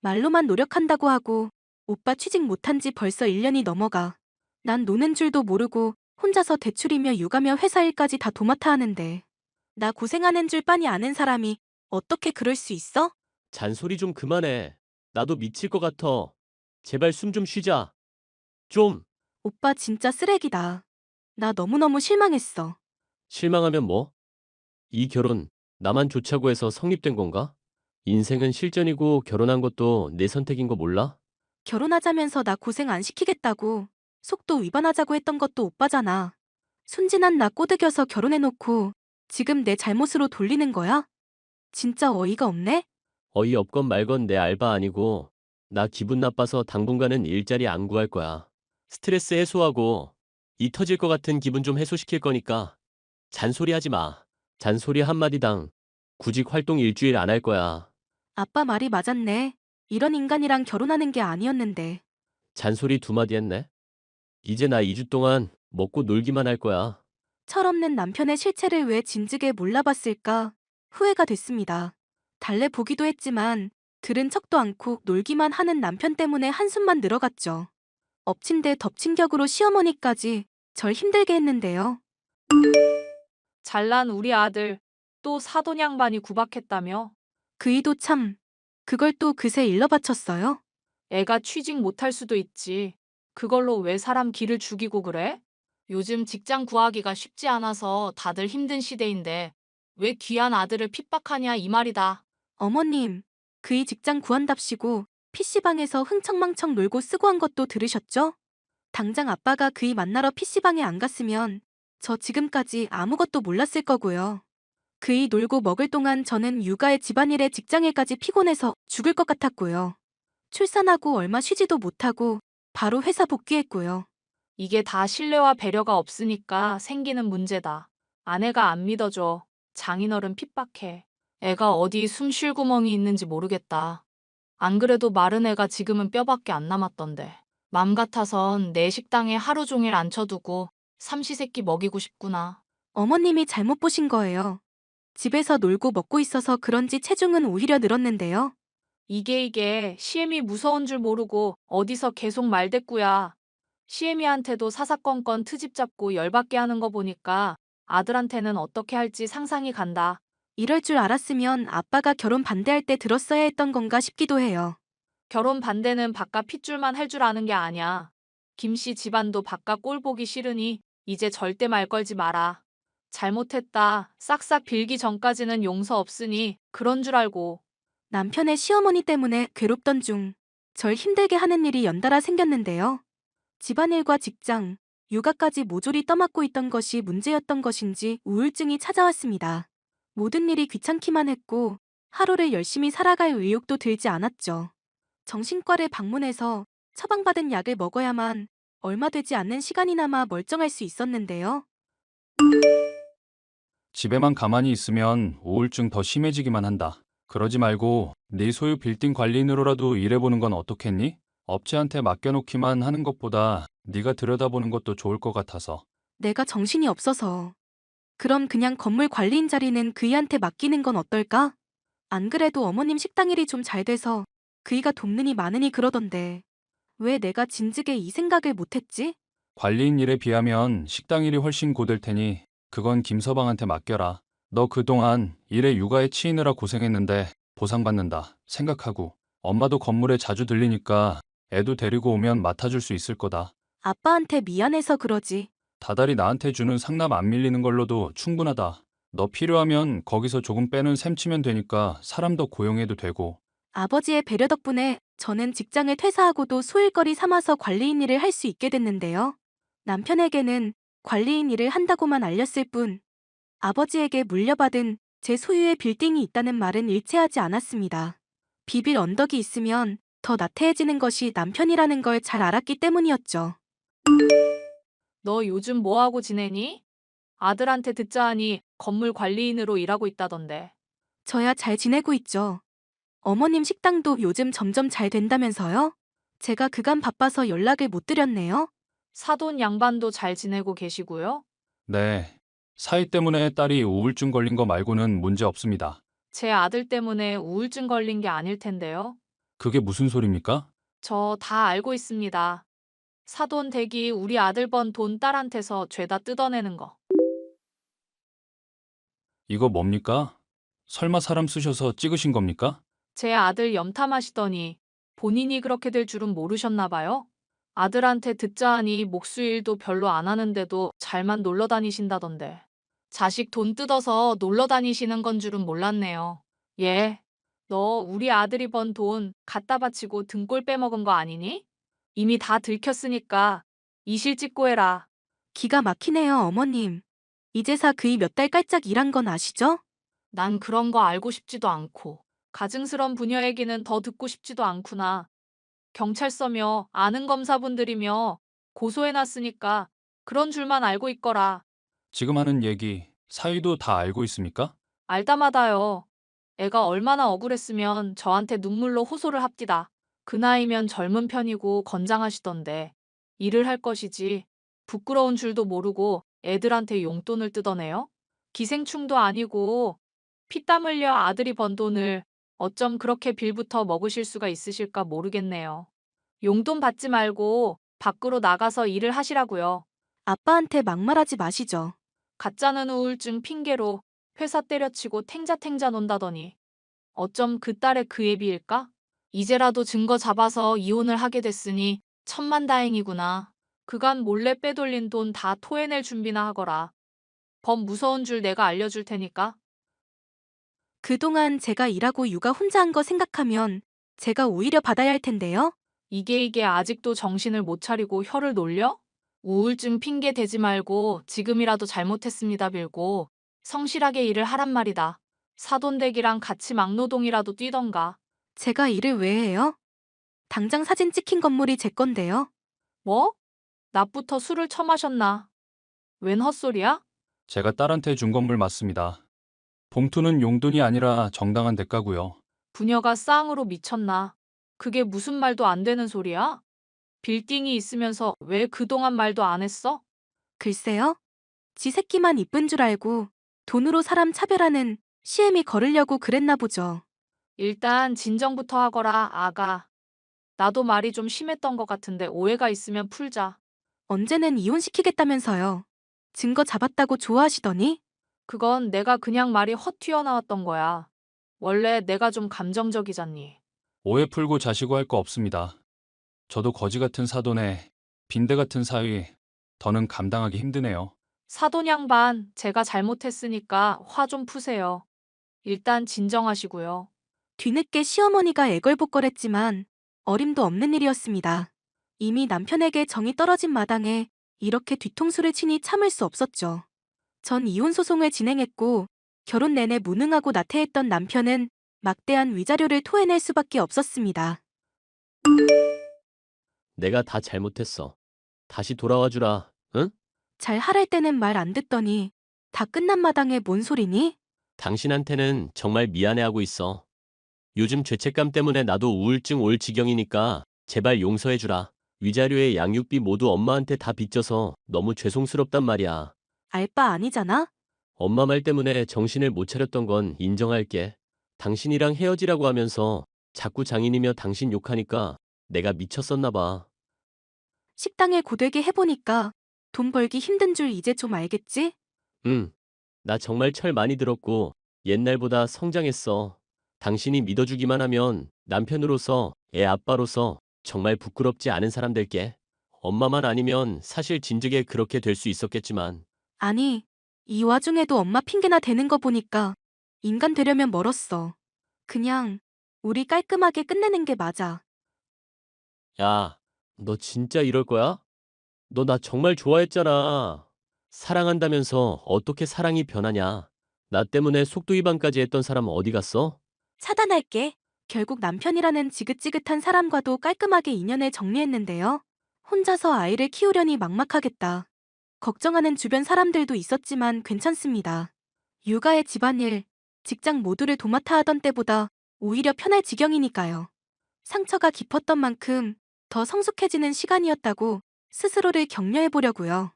말로만 노력한다고 하고 오빠 취직 못한 지 벌써 1년이 넘어가. 난 노는 줄도 모르고 혼자서 대출이며 육아며 회사 일까지 다 도맡아 하는데 나 고생하는 줄 빤히 아는 사람이 어떻게 그럴 수 있어? 잔소리 좀 그만해. 나도 미칠 것 같아. 제발 숨 좀 쉬자. 좀. 오빠 진짜 쓰레기다. 나 너무너무 실망했어. 실망하면 뭐? 이 결혼 나만 좋자고 해서 성립된 건가? 인생은 실전이고 결혼한 것도 내 선택인 거 몰라? 결혼하자면서 나 고생 안 시키겠다고 속도 위반하자고 했던 것도 오빠잖아. 순진한 나 꼬드겨서 결혼해놓고 지금 내 잘못으로 돌리는 거야? 진짜 어이가 없네? 어이없건 말건 내 알바 아니고 나 기분 나빠서 당분간은 일자리 안 구할 거야. 스트레스 해소하고 이 터질 것 같은 기분 좀 해소시킬 거니까 잔소리하지 마. 잔소리 한마디당 구직 활동 일주일 안 할 거야. 아빠 말이 맞았네. 이런 인간이랑 결혼하는 게 아니었는데. 잔소리 두 마디 했네. 이제 나 2주 동안 먹고 놀기만 할 거야. 철없는 남편의 실체를 왜 진즉에 몰라봤을까 후회가 됐습니다. 달래 보기도 했지만 들은 척도 않고 놀기만 하는 남편 때문에 한숨만 늘어갔죠. 엎친 데 덮친 격으로 시어머니까지 절 힘들게 했는데요. 잘난 우리 아들 또 사돈 양반이 구박했다며? 그이도 참 그걸 또 그새 일러 바쳤어요. 애가 취직 못할 수도 있지. 그걸로 왜 사람 기를 죽이고 그래? 요즘 직장 구하기가 쉽지 않아서 다들 힘든 시대인데 왜 귀한 아들을 핍박하냐 이 말이다. 어머님, 그이 직장 구한답시고 PC방에서 흥청망청 놀고 쓰고 한 것도 들으셨죠? 당장 아빠가 그이 만나러 PC방에 안 갔으면 저 지금까지 아무것도 몰랐을 거고요. 그이 놀고 먹을 동안 저는 육아에 집안일에 직장일까지 피곤해서 죽을 것 같았고요. 출산하고 얼마 쉬지도 못하고 바로 회사 복귀했고요. 이게 다 신뢰와 배려가 없으니까 생기는 문제다. 아내가 안 믿어줘. 장인어른 핍박해. 애가 어디 숨 쉴 구멍이 있는지 모르겠다. 안 그래도 마른 애가 지금은 뼈밖에 안 남았던데. 맘 같아선 내 식당에 하루 종일 앉혀두고 삼시세끼 먹이고 싶구나. 어머님이 잘못 보신 거예요. 집에서 놀고 먹고 있어서 그런지 체중은 오히려 늘었는데요. 이게 시애미 무서운 줄 모르고 어디서 계속 말대꾸야. 시애미한테도 사사건건 트집 잡고 열받게 하는 거 보니까 아들한테는 어떻게 할지 상상이 간다. 이럴 줄 알았으면 아빠가 결혼 반대할 때 들었어야 했던 건가 싶기도 해요. 결혼 반대는 바깥 핏줄만 할 줄 아는 게 아냐. 김씨 집안도 바깥 꼴 보기 싫으니 이제 절대 말 걸지 마라. 잘못했다. 싹싹 빌기 전까지는 용서 없으니 그런 줄 알고. 남편의 시어머니 때문에 괴롭던 중 절 힘들게 하는 일이 연달아 생겼는데요. 집안일과 직장, 육아까지 모조리 떠맡고 있던 것이 문제였던 것인지 우울증이 찾아왔습니다. 모든 일이 귀찮기만 했고 하루를 열심히 살아갈 의욕도 들지 않았죠. 정신과를 방문해서 처방받은 약을 먹어야만 얼마 되지 않는 시간이나마 멀쩡할 수 있었는데요. 집에만 가만히 있으면 우울증 더 심해지기만 한다. 그러지 말고 네 소유 빌딩 관리인으로라도 일해보는 건 어떻겠니? 업체한테 맡겨놓기만 하는 것보다 네가 들여다보는 것도 좋을 것 같아서. 내가 정신이 없어서. 그럼 그냥 건물 관리인 자리는 그이한테 맡기는 건 어떨까? 안 그래도 어머님 식당 일이 좀 잘 돼서 그이가 돕느니 많으니 그러던데 왜 내가 진즉에 이 생각을 못했지? 관리인 일에 비하면 식당 일이 훨씬 고될 테니 그건 김서방한테 맡겨라. 너 그동안 일에 육아에 치이느라 고생했는데 보상받는다 생각하고 엄마도 건물에 자주 들리니까 애도 데리고 오면 맡아줄 수 있을 거다. 아빠한테 미안해서 그러지. 다달이 나한테 주는 상납 안 밀리는 걸로도 충분하다. 너 필요하면 거기서 조금 빼는 셈 치면 되니까 사람 더 고용해도 되고. 아버지의 배려 덕분에 저는 직장을 퇴사하고도 소일거리 삼아서 관리인 일을 할 수 있게 됐는데요. 남편에게는 관리인 일을 한다고만 알렸을 뿐 아버지에게 물려받은 제 소유의 빌딩이 있다는 말은 일체하지 않았습니다. 비빌 언덕이 있으면 더 나태해지는 것이 남편이라는 걸 잘 알았기 때문이었죠. 너 요즘 뭐하고 지내니? 아들한테 듣자 하니 건물 관리인으로 일하고 있다던데. 저야 잘 지내고 있죠. 어머님 식당도 요즘 점점 잘 된다면서요? 제가 그간 바빠서 연락을 못 드렸네요. 사돈 양반도 잘 지내고 계시고요. 네. 사위 때문에 딸이 우울증 걸린 거 말고는 문제 없습니다. 제 아들 때문에 우울증 걸린 게 아닐 텐데요. 그게 무슨 소리입니까? 저 다 알고 있습니다. 사돈 댁이 우리 아들 번 돈 딸한테서 죄다 뜯어내는 거. 이거 뭡니까? 설마 사람 쓰셔서 찍으신 겁니까? 제 아들 염탐하시더니 본인이 그렇게 될 줄은 모르셨나 봐요. 아들한테 듣자 하니 목수일도 별로 안 하는데도 잘만 놀러 다니신다던데. 자식 돈 뜯어서 놀러 다니시는 건 줄은 몰랐네요. 예. 너 우리 아들이 번 돈 갖다 바치고 등골 빼먹은 거 아니니? 이미 다 들켰으니까 이실 찍고 해라. 기가 막히네요, 어머님. 이제사 그이 몇 달 깔짝 일한 건 아시죠? 난 그런 거 알고 싶지도 않고 가증스런 부녀 얘기는 더 듣고 싶지도 않구나. 경찰서며 아는 검사분들이며 고소해놨으니까 그런 줄만 알고 있거라. 지금 하는 얘기 사위도 다 알고 있습니까? 알다마다요. 애가 얼마나 억울했으면 저한테 눈물로 호소를 합디다. 그 나이면 젊은 편이고 건장하시던데 일을 할 것이지 부끄러운 줄도 모르고 애들한테 용돈을 뜯어내요? 기생충도 아니고 피땀 흘려 아들이 번 돈을 어쩜 그렇게 빌부터 먹으실 수가 있으실까 모르겠네요. 용돈 받지 말고 밖으로 나가서 일을 하시라고요. 아빠한테 막말하지 마시죠. 가짜는 우울증 핑계로 회사 때려치고 탱자탱자 논다더니 어쩜 그 딸의 그 애비일까? 이제라도 증거 잡아서 이혼을 하게 됐으니 천만다행이구나. 그간 몰래 빼돌린 돈 다 토해낼 준비나 하거라. 범 무서운 줄 내가 알려줄 테니까. 그동안 제가 일하고 육아 혼자 한 거 생각하면 제가 오히려 받아야 할 텐데요. 이게 아직도 정신을 못 차리고 혀를 놀려? 우울증 핑계 대지 말고 지금이라도 잘못했습니다 빌고 성실하게 일을 하란 말이다. 사돈댁이랑 같이 막노동이라도 뛰던가. 제가 일을 왜 해요? 당장 사진 찍힌 건물이 제 건데요. 뭐? 낮부터 술을 처마셨나? 웬 헛소리야? 제가 딸한테 준 건물 맞습니다. 봉투는 용돈이 아니라 정당한 대가고요. 부녀가 쌍으로 미쳤나? 그게 무슨 말도 안 되는 소리야? 빌딩이 있으면서 왜 그동안 말도 안 했어? 글쎄요. 지 새끼만 이쁜 줄 알고 돈으로 사람 차별하는 시애미 걸으려고 그랬나 보죠. 일단 진정부터 하거라, 아가. 나도 말이 좀 심했던 것 같은데 오해가 있으면 풀자. 언제는 이혼시키겠다면서요. 증거 잡았다고 좋아하시더니 그건 내가 그냥 말이 헛 튀어나왔던 거야. 원래 내가 좀 감정적이잖니. 오해 풀고 자시고 할 거 없습니다. 저도 거지 같은 사돈에 빈대 같은 사위, 더는 감당하기 힘드네요. 사돈 양반, 제가 잘못했으니까 화 좀 푸세요. 일단 진정하시고요. 뒤늦게 시어머니가 애걸복걸했지만 어림도 없는 일이었습니다. 이미 남편에게 정이 떨어진 마당에 이렇게 뒤통수를 치니 참을 수 없었죠. 전 이혼 소송을 진행했고 결혼 내내 무능하고 나태했던 남편은 막대한 위자료를 토해낼 수밖에 없었습니다. 내가 다 잘못했어. 다시 돌아와 주라. 응? 잘 하랄 때는 말 안 듣더니 다 끝난 마당에 뭔 소리니? 당신한테는 정말 미안해하고 있어. 요즘 죄책감 때문에 나도 우울증 올 지경이니까 제발 용서해 주라. 위자료에 양육비 모두 엄마한테 다 빚져서 너무 죄송스럽단 말이야. 알 바 아니잖아? 엄마 말 때문에 정신을 못 차렸던 건 인정할게. 당신이랑 헤어지라고 하면서 자꾸 장인이며 당신 욕하니까 내가 미쳤었나 봐. 식당에 고되게 해보니까 돈 벌기 힘든 줄 이제 좀 알겠지? 응. 나 정말 철 많이 들었고 옛날보다 성장했어. 당신이 믿어주기만 하면 남편으로서 애 아빠로서 정말 부끄럽지 않은 사람 될게. 엄마만 아니면 사실 진즉에 그렇게 될 수 있었겠지만 아니, 이 와중에도 엄마 핑계나 대는 거 보니까 인간 되려면 멀었어. 그냥 우리 깔끔하게 끝내는 게 맞아. 야, 너 진짜 이럴 거야? 너 나 정말 좋아했잖아. 사랑한다면서 어떻게 사랑이 변하냐? 나 때문에 속도 위반까지 했던 사람 어디 갔어? 차단할게. 결국 남편이라는 지긋지긋한 사람과도 깔끔하게 인연을 정리했는데요. 혼자서 아이를 키우려니 막막하겠다. 걱정하는 주변 사람들도 있었지만 괜찮습니다. 육아에 집안일, 직장 모두를 도맡아 하던 때보다 오히려 편할 지경이니까요. 상처가 깊었던 만큼 더 성숙해지는 시간이었다고 스스로를 격려해 보려고요.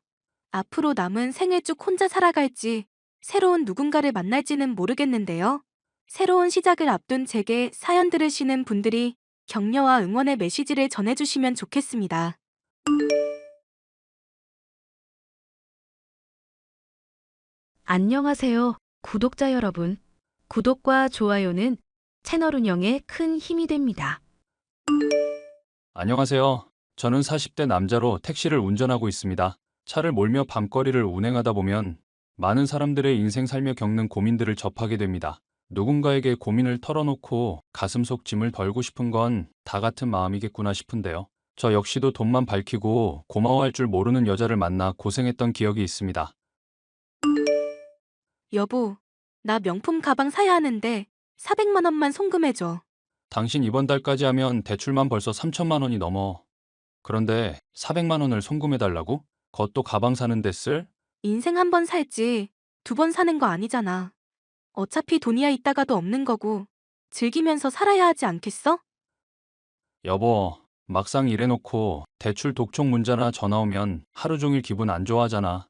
앞으로 남은 생을 쭉 혼자 살아갈지 새로운 누군가를 만날지는 모르겠는데요. 새로운 시작을 앞둔 제게 사연 들으시는 분들이 격려와 응원의 메시지를 전해주시면 좋겠습니다. 안녕하세요, 구독자 여러분. 구독과 좋아요는 채널 운영에 큰 힘이 됩니다. 안녕하세요. 저는 40대 남자로 택시를 운전하고 있습니다. 차를 몰며 밤거리를 운행하다 보면 많은 사람들의 인생 살며 겪는 고민들을 접하게 됩니다. 누군가에게 고민을 털어놓고 가슴속 짐을 덜고 싶은 건 다 같은 마음이겠구나 싶은데요. 저 역시도 돈만 밝히고 고마워할 줄 모르는 여자를 만나 고생했던 기억이 있습니다. 여보, 나 명품 가방 사야 하는데 400만 원만 송금해줘. 당신 이번 달까지 하면 대출만 벌써 3천만 원이 넘어. 그런데 400만 원을 송금해달라고? 그것도 가방 사는 데 쓸? 인생 한 번 살지 두 번 사는 거 아니잖아. 어차피 돈이야 있다가도 없는 거고 즐기면서 살아야 하지 않겠어? 여보, 막상 일해놓고 대출 독촉 문자나 전화 오면 하루 종일 기분 안 좋아하잖아.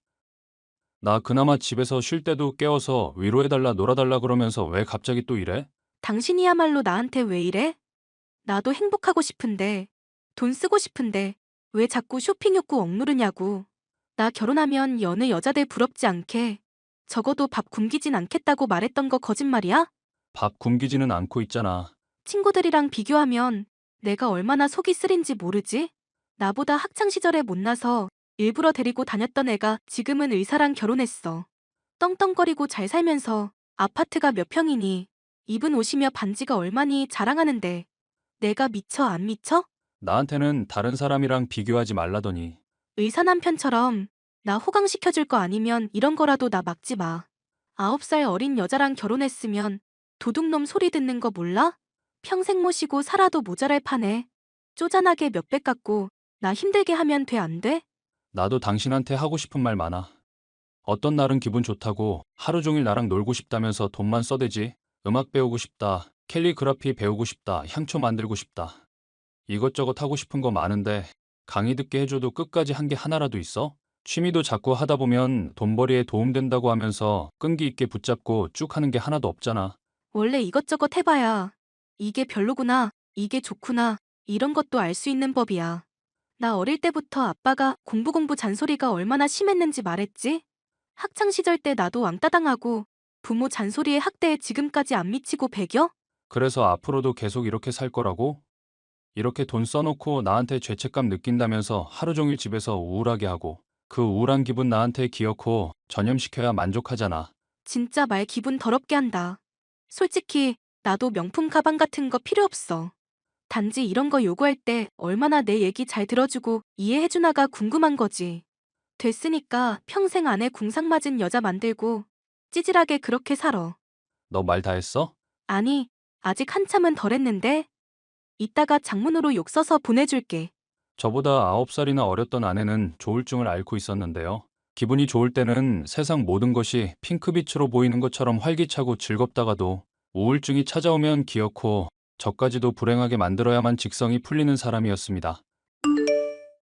나 그나마 집에서 쉴 때도 깨워서 위로해달라 놀아달라 그러면서 왜 갑자기 또 이래? 당신이야말로 나한테 왜 이래? 나도 행복하고 싶은데, 돈 쓰고 싶은데, 왜 자꾸 쇼핑 욕구 억누르냐고. 나 결혼하면 여느 여자들 부럽지 않게, 적어도 밥 굶기진 않겠다고 말했던 거 거짓말이야? 밥 굶기지는 않고 있잖아. 친구들이랑 비교하면 내가 얼마나 속이 쓰린지 모르지? 나보다 학창시절에 못나서 일부러 데리고 다녔던 애가 지금은 의사랑 결혼했어. 떵떵거리고 잘 살면서 아파트가 몇 평이니, 입은 옷이며 반지가 얼마니 자랑하는데 내가 미쳐 안 미쳐? 나한테는 다른 사람이랑 비교하지 말라더니. 의사 남편처럼 나 호강시켜줄 거 아니면 이런 거라도 나 막지 마. 9살 어린 여자랑 결혼했으면 도둑놈 소리 듣는 거 몰라? 평생 모시고 살아도 모자랄 판에 쪼잔하게 몇백 갖고 나 힘들게 하면 돼 안 돼? 나도 당신한테 하고 싶은 말 많아. 어떤 날은 기분 좋다고 하루 종일 나랑 놀고 싶다면서 돈만 써대지. 음악 배우고 싶다, 캘리그라피 배우고 싶다, 향초 만들고 싶다. 이것저것 하고 싶은 거 많은데 강의 듣게 해줘도 끝까지 한 게 하나라도 있어? 취미도 자꾸 하다 보면 돈벌이에 도움된다고 하면서 끈기 있게 붙잡고 쭉 하는 게 하나도 없잖아. 원래 이것저것 해봐야 이게 별로구나, 이게 좋구나 이런 것도 알 수 있는 법이야. 나 어릴 때부터 아빠가 공부 잔소리가 얼마나 심했는지 말했지? 학창시절 때 나도 왕따당하고 부모 잔소리에 학대에 지금까지 안 미치고 배겨? 그래서 앞으로도 계속 이렇게 살 거라고? 이렇게 돈 써놓고 나한테 죄책감 느낀다면서 하루 종일 집에서 우울하게 하고 그 우울한 기분 나한테 기어코 전염시켜야 만족하잖아. 진짜 말 기분 더럽게 한다. 솔직히 나도 명품 가방 같은 거 필요 없어. 단지 이런 거 요구할 때 얼마나 내 얘기 잘 들어주고 이해해주나가 궁금한 거지. 됐으니까 평생 안에 궁상 맞은 여자 만들고 찌질하게 그렇게 살아. 너 말 다 했어? 아니, 아직 한참은 덜 했는데 이따가 장문으로 욕 써서 보내줄게. 저보다 9살이나 어렸던 아내는 조울증을 앓고 있었는데요. 기분이 좋을 때는 세상 모든 것이 핑크빛으로 보이는 것처럼 활기차고 즐겁다가도 우울증이 찾아오면 기어코 저까지도 불행하게 만들어야만 직성이 풀리는 사람이었습니다.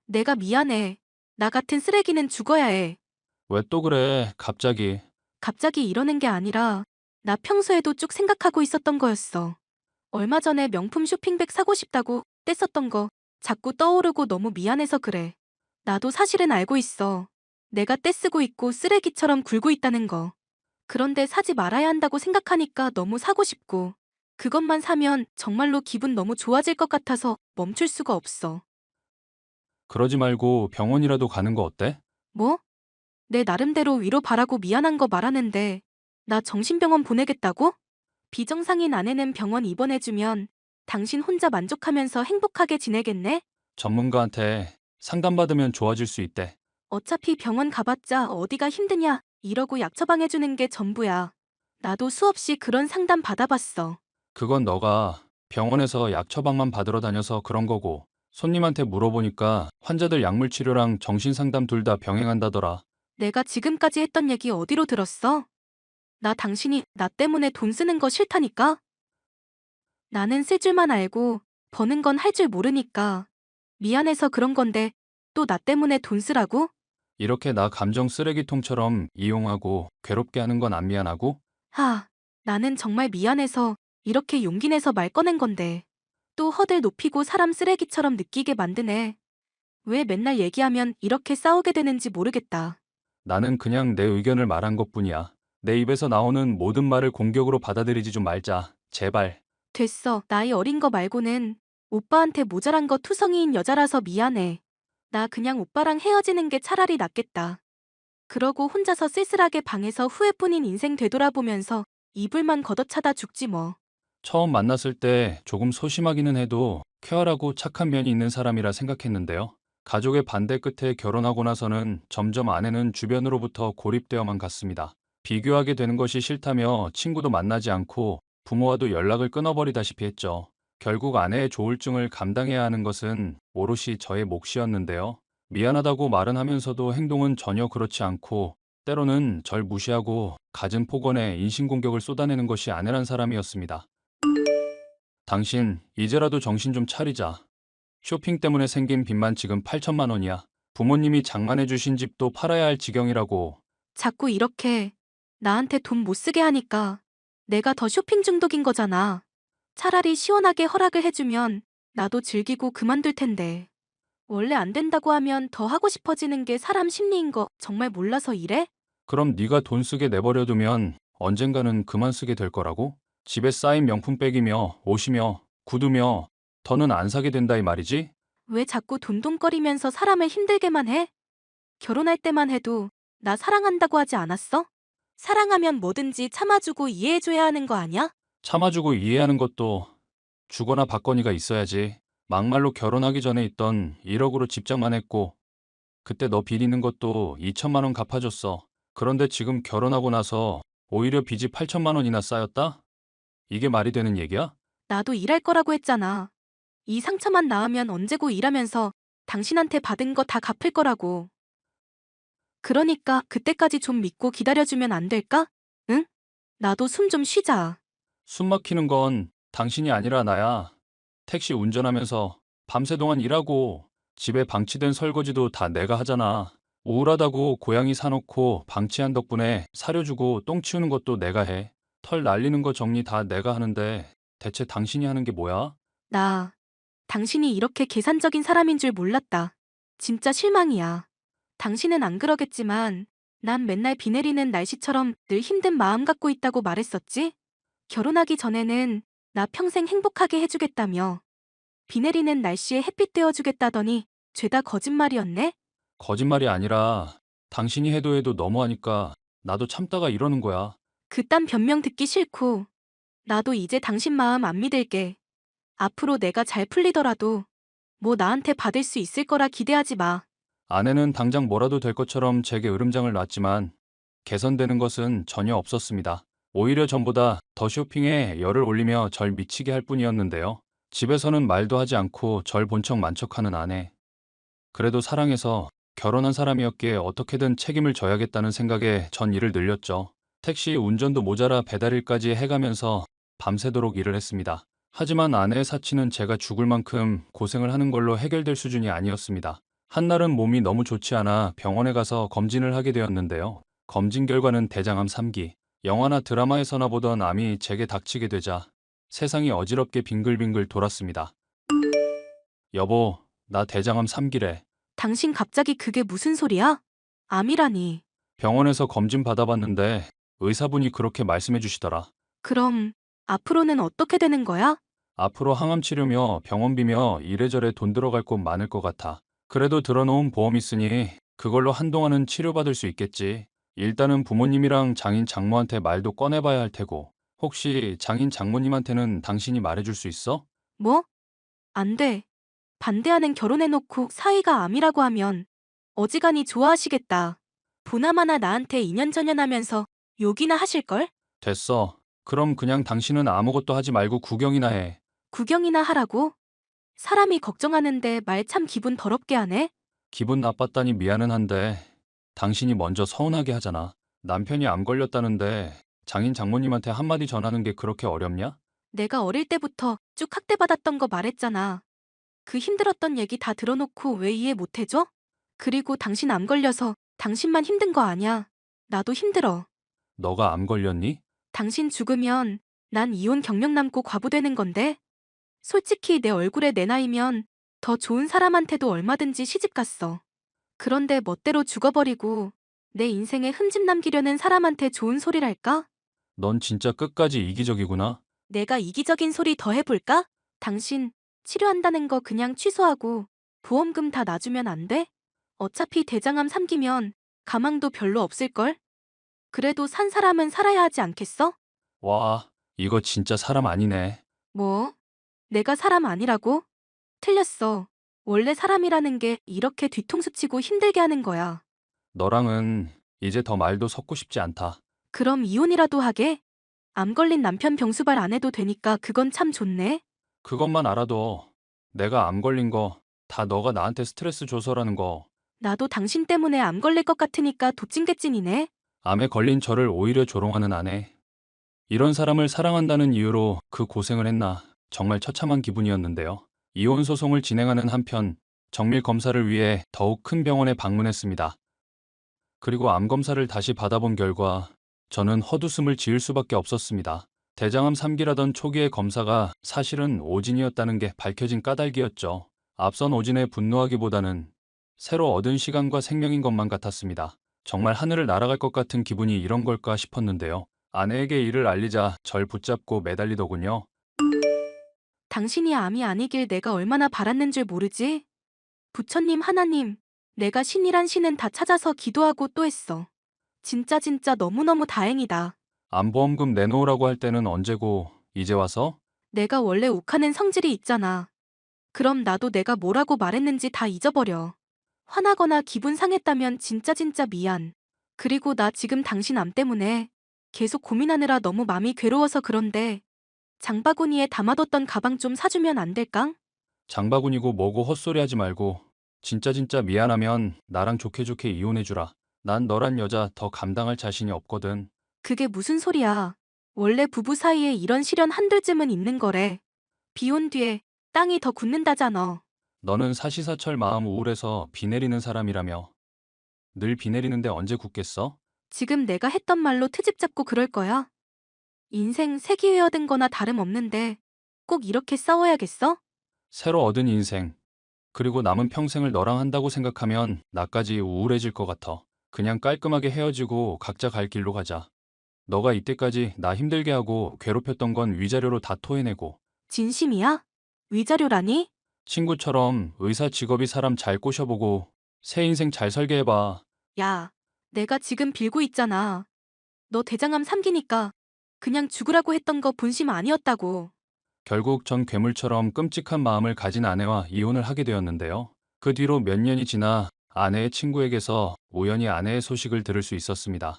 내가 미안해. 나 같은 쓰레기는 죽어야 해. 왜 또 그래, 갑자기. 갑자기 이러는 게 아니라 나 평소에도 쭉 생각하고 있었던 거였어. 얼마 전에 명품 쇼핑백 사고 싶다고 뗐었던 거 자꾸 떠오르고 너무 미안해서 그래. 나도 사실은 알고 있어. 내가 떼쓰고 있고 쓰레기처럼 굴고 있다는 거. 그런데 사지 말아야 한다고 생각하니까 너무 사고 싶고 그것만 사면 정말로 기분 너무 좋아질 것 같아서 멈출 수가 없어. 그러지 말고 병원이라도 가는 거 어때? 뭐? 내 나름대로 위로 바라고 미안한 거 말하는데 나 정신병원 보내겠다고? 비정상인 아내는 병원 입원해주면 당신 혼자 만족하면서 행복하게 지내겠네? 전문가한테 상담받으면 좋아질 수 있대. 어차피 병원 가봤자 어디가 힘드냐 이러고 약 처방해주는 게 전부야. 나도 수없이 그런 상담 받아봤어. 그건 너가 병원에서 약 처방만 받으러 다녀서 그런 거고, 손님한테 물어보니까 환자들 약물 치료랑 정신 상담 둘 다 병행한다더라. 내가 지금까지 했던 얘기 어디로 들었어? 나 당신이 나 때문에 돈 쓰는 거 싫다니까? 나는 쓸 줄만 알고 버는 건 할 줄 모르니까 미안해서 그런 건데 또 나 때문에 돈 쓰라고? 이렇게 나 감정 쓰레기통처럼 이용하고 괴롭게 하는 건 안 미안하고? 나는 정말 미안해서 이렇게 용기 내서 말 꺼낸 건데 또 허들 높이고 사람 쓰레기처럼 느끼게 만드네. 왜 맨날 얘기하면 이렇게 싸우게 되는지 모르겠다. 나는 그냥 내 의견을 말한 것뿐이야. 내 입에서 나오는 모든 말을 공격으로 받아들이지 좀 말자. 제발. 됐어. 나이 어린 거 말고는 오빠한테 모자란 거 투성이인 여자라서 미안해. 나 그냥 오빠랑 헤어지는 게 차라리 낫겠다. 그러고 혼자서 쓸쓸하게 방에서 후회뿐인 인생 되돌아보면서 이불만 걷어차다 죽지 뭐. 처음 만났을 때 조금 소심하기는 해도 쾌활하고 착한 면이 있는 사람이라 생각했는데요. 가족의 반대 끝에 결혼하고 나서는 점점 아내는 주변으로부터 고립되어만 갔습니다. 비교하게 되는 것이 싫다며 친구도 만나지 않고 부모와도 연락을 끊어버리다시피 했죠. 결국 아내의 조울증을 감당해야 하는 것은 오롯이 저의 몫이었는데요. 미안하다고 말은 하면서도 행동은 전혀 그렇지 않고 때로는 절 무시하고 갖은 폭언에 인신공격을 쏟아내는 것이 아내란 사람이었습니다. 당신, 이제라도 정신 좀 차리자. 쇼핑 때문에 생긴 빚만 지금 8천만 원이야. 부모님이 장만해 주신 집도 팔아야 할 지경이라고. 자꾸 이렇게 나한테 돈 못 쓰게 하니까 내가 더 쇼핑 중독인 거잖아. 차라리 시원하게 허락을 해주면 나도 즐기고 그만둘 텐데. 원래 안 된다고 하면 더 하고 싶어지는 게 사람 심리인 거 정말 몰라서 이래? 그럼 네가 돈 쓰게 내버려두면 언젠가는 그만 쓰게 될 거라고? 집에 쌓인 명품백이며 옷이며 구두며 더는 안 사게 된다 이 말이지? 왜 자꾸 돈돈거리면서 사람을 힘들게만 해? 결혼할 때만 해도 나 사랑한다고 하지 않았어? 사랑하면 뭐든지 참아주고 이해해줘야 하는 거 아니야? 참아주고 이해하는 것도 주거나 받거니가 있어야지. 막말로 결혼하기 전에 있던 1억으로 집장만 했고 그때 너 빌리는 것도 2천만 원 갚아줬어. 그런데 지금 결혼하고 나서 오히려 빚이 8천만 원이나 쌓였다? 이게 말이 되는 얘기야? 나도 일할 거라고 했잖아. 이 상처만 나으면 언제고 일하면서 당신한테 받은 거 다 갚을 거라고. 그러니까 그때까지 좀 믿고 기다려주면 안 될까? 응? 나도 숨 좀 쉬자. 숨 막히는 건 당신이 아니라 나야. 택시 운전하면서 밤새 동안 일하고 집에 방치된 설거지도 다 내가 하잖아. 우울하다고 고양이 사놓고 방치한 덕분에 사료주고 똥 치우는 것도 내가 해. 털 날리는 거 정리 다 내가 하는데 대체 당신이 하는 게 뭐야? 나, 당신이 이렇게 계산적인 사람인 줄 몰랐다. 진짜 실망이야. 당신은 안 그러겠지만, 난 맨날 비 내리는 날씨처럼 늘 힘든 마음 갖고 있다고 말했었지? 결혼하기 전에는 나 평생 행복하게 해주겠다며. 비 내리는 날씨에 햇빛 떼어주겠다더니 죄다 거짓말이었네? 거짓말이 아니라 당신이 해도 너무하니까 나도 참다가 이러는 거야. 그딴 변명 듣기 싫고, 나도 이제 당신 마음 안 믿을게. 앞으로 내가 잘 풀리더라도 뭐 나한테 받을 수 있을 거라 기대하지 마. 아내는 당장 뭐라도 될 것처럼 제게 으름장을 놨지만 개선되는 것은 전혀 없었습니다. 오히려 전보다 더 쇼핑에 열을 올리며 절 미치게 할 뿐이었는데요. 집에서는 말도 하지 않고 절 본 척 만척하는 아내. 그래도 사랑해서 결혼한 사람이었기에 어떻게든 책임을 져야겠다는 생각에 전 일을 늘렸죠. 택시 운전도 모자라 배달일까지 해가면서 밤새도록 일을 했습니다. 하지만 아내의 사치는 제가 죽을 만큼 고생을 하는 걸로 해결될 수준이 아니었습니다. 한날은 몸이 너무 좋지 않아 병원에 가서 검진을 하게 되었는데요. 검진 결과는 대장암 3기. 영화나 드라마에서나 보던 암이 제게 닥치게 되자 세상이 어지럽게 빙글빙글 돌았습니다. 여보, 나 대장암 3기래. 당신 갑자기 그게 무슨 소리야? 암이라니. 병원에서 검진 받아봤는데 의사분이 그렇게 말씀해 주시더라. 그럼 앞으로는 어떻게 되는 거야? 앞으로 항암 치료며 병원비며 이래저래 돈 들어갈 곳 많을 것 같아. 그래도 들어놓은 보험 있으니 그걸로 한동안은 치료받을 수 있겠지. 일단은 부모님이랑 장인 장모한테 말도 꺼내봐야 할 테고. 혹시 장인 장모님한테는 당신이 말해줄 수 있어? 뭐? 안 돼. 반대하는 결혼해놓고 사이가 암이라고 하면 어지간히 좋아하시겠다. 보나마나 나한테 인연전연하면서 욕이나 하실걸? 됐어. 그럼 그냥 당신은 아무것도 하지 말고 구경이나 해. 구경이나 하라고? 사람이 걱정하는데 말 참 기분 더럽게 하네? 기분 나빴다니 미안은 한데 당신이 먼저 서운하게 하잖아. 남편이 암 걸렸다는데 장인 장모님한테 한마디 전하는 게 그렇게 어렵냐? 내가 어릴 때부터 쭉 학대받았던 거 말했잖아. 그 힘들었던 얘기 다 들어놓고 왜 이해 못 해줘? 그리고 당신 암 걸려서 당신만 힘든 거 아냐. 나도 힘들어. 너가 암 걸렸니? 당신 죽으면 난 이혼 경력 남고 과부 되는 건데? 솔직히 내 얼굴에 내 나이면 더 좋은 사람한테도 얼마든지 시집 갔어. 그런데 멋대로 죽어버리고 내 인생에 흠집 남기려는 사람한테 좋은 소리랄까? 넌 진짜 끝까지 이기적이구나. 내가 이기적인 소리 더 해볼까? 당신 치료한다는 거 그냥 취소하고 보험금 다 놔주면 안 돼? 어차피 대장암 3기면 가망도 별로 없을걸? 그래도 산 사람은 살아야 하지 않겠어? 와, 이거 진짜 사람 아니네. 뭐? 내가 사람 아니라고? 틀렸어. 원래 사람이라는 게 이렇게 뒤통수 치고 힘들게 하는 거야. 너랑은 이제 더 말도 섞고 싶지 않다. 그럼 이혼이라도 하게? 암 걸린 남편 병수발 안 해도 되니까 그건 참 좋네. 그것만 알아도 내가 암 걸린 거 다 너가 나한테 스트레스 줘서라는 거 나도 당신 때문에 암 걸릴 것 같으니까 도찐개찐이네. 암에 걸린 저를 오히려 조롱하는 아내. 이런 사람을 사랑한다는 이유로 그 고생을 했나 정말 처참한 기분이었는데요. 이혼 소송을 진행하는 한편 정밀 검사를 위해 더욱 큰 병원에 방문했습니다. 그리고 암 검사를 다시 받아본 결과 저는 헛웃음을 지을 수밖에 없었습니다. 대장암 3기라던 초기의 검사가 사실은 오진이었다는 게 밝혀진 까닭이었죠. 앞선 오진에 분노하기보다는 새로 얻은 시간과 생명인 것만 같았습니다. 정말 하늘을 날아갈 것 같은 기분이 이런 걸까 싶었는데요. 아내에게 이를 알리자 절 붙잡고 매달리더군요. 당신이 암이 아니길 내가 얼마나 바랐는 줄 모르지? 부처님, 하나님, 내가 신이란 신은 다 찾아서 기도하고 또 했어. 진짜 너무너무 다행이다. 암보험금 내놓으라고 할 때는 언제고 이제 와서? 내가 원래 욱하는 성질이 있잖아. 그럼 나도 내가 뭐라고 말했는지 다 잊어버려. 화나거나 기분 상했다면 진짜 미안. 그리고 나 지금 당신 암 때문에 계속 고민하느라 너무 맘이 괴로워서 그런데 장바구니에 담아뒀던 가방 좀 사주면 안 될까? 장바구니고 뭐고 헛소리하지 말고 진짜 미안하면 나랑 좋게 이혼해주라. 난 너란 여자 더 감당할 자신이 없거든. 그게 무슨 소리야. 원래 부부 사이에 이런 시련 한둘쯤은 있는 거래. 비온 뒤에 땅이 더 굳는다잖아. 너는 사시사철 마음 우울해서 비 내리는 사람이라며. 늘 비 내리는데 언제 굳겠어? 지금 내가 했던 말로 트집 잡고 그럴 거야? 인생 세기회얻은 거나 다름없는데 꼭 이렇게 싸워야겠어? 새로 얻은 인생. 그리고 남은 평생을 너랑 한다고 생각하면 나까지 우울해질 것 같아. 그냥 깔끔하게 헤어지고 각자 갈 길로 가자. 너가 이때까지 나 힘들게 하고 괴롭혔던 건 위자료로 다 토해내고 진심이야? 위자료라니? 친구처럼 의사 직업이 사람 잘 꼬셔보고 새 인생 잘 살게 해봐. 야, 내가 지금 빌고 있잖아. 너 대장암 3기니까 그냥 죽으라고 했던 거 본심 아니었다고. 결국 전 괴물처럼 끔찍한 마음을 가진 아내와 이혼을 하게 되었는데요. 그 뒤로 몇 년이 지나 아내의 친구에게서 우연히 아내의 소식을 들을 수 있었습니다.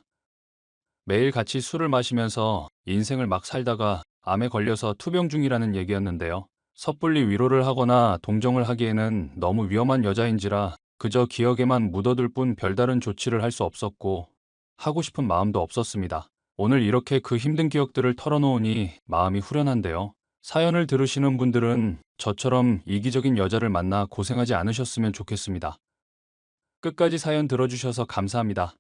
매일 같이 술을 마시면서 인생을 막 살다가 암에 걸려서 투병 중이라는 얘기였는데요. 섣불리 위로를 하거나 동정을 하기에는 너무 위험한 여자인지라 그저 기억에만 묻어둘 뿐 별다른 조치를 할 수 없었고 하고 싶은 마음도 없었습니다. 오늘 이렇게 그 힘든 기억들을 털어놓으니 마음이 후련한데요. 사연을 들으시는 분들은 저처럼 이기적인 여자를 만나 고생하지 않으셨으면 좋겠습니다. 끝까지 사연 들어주셔서 감사합니다.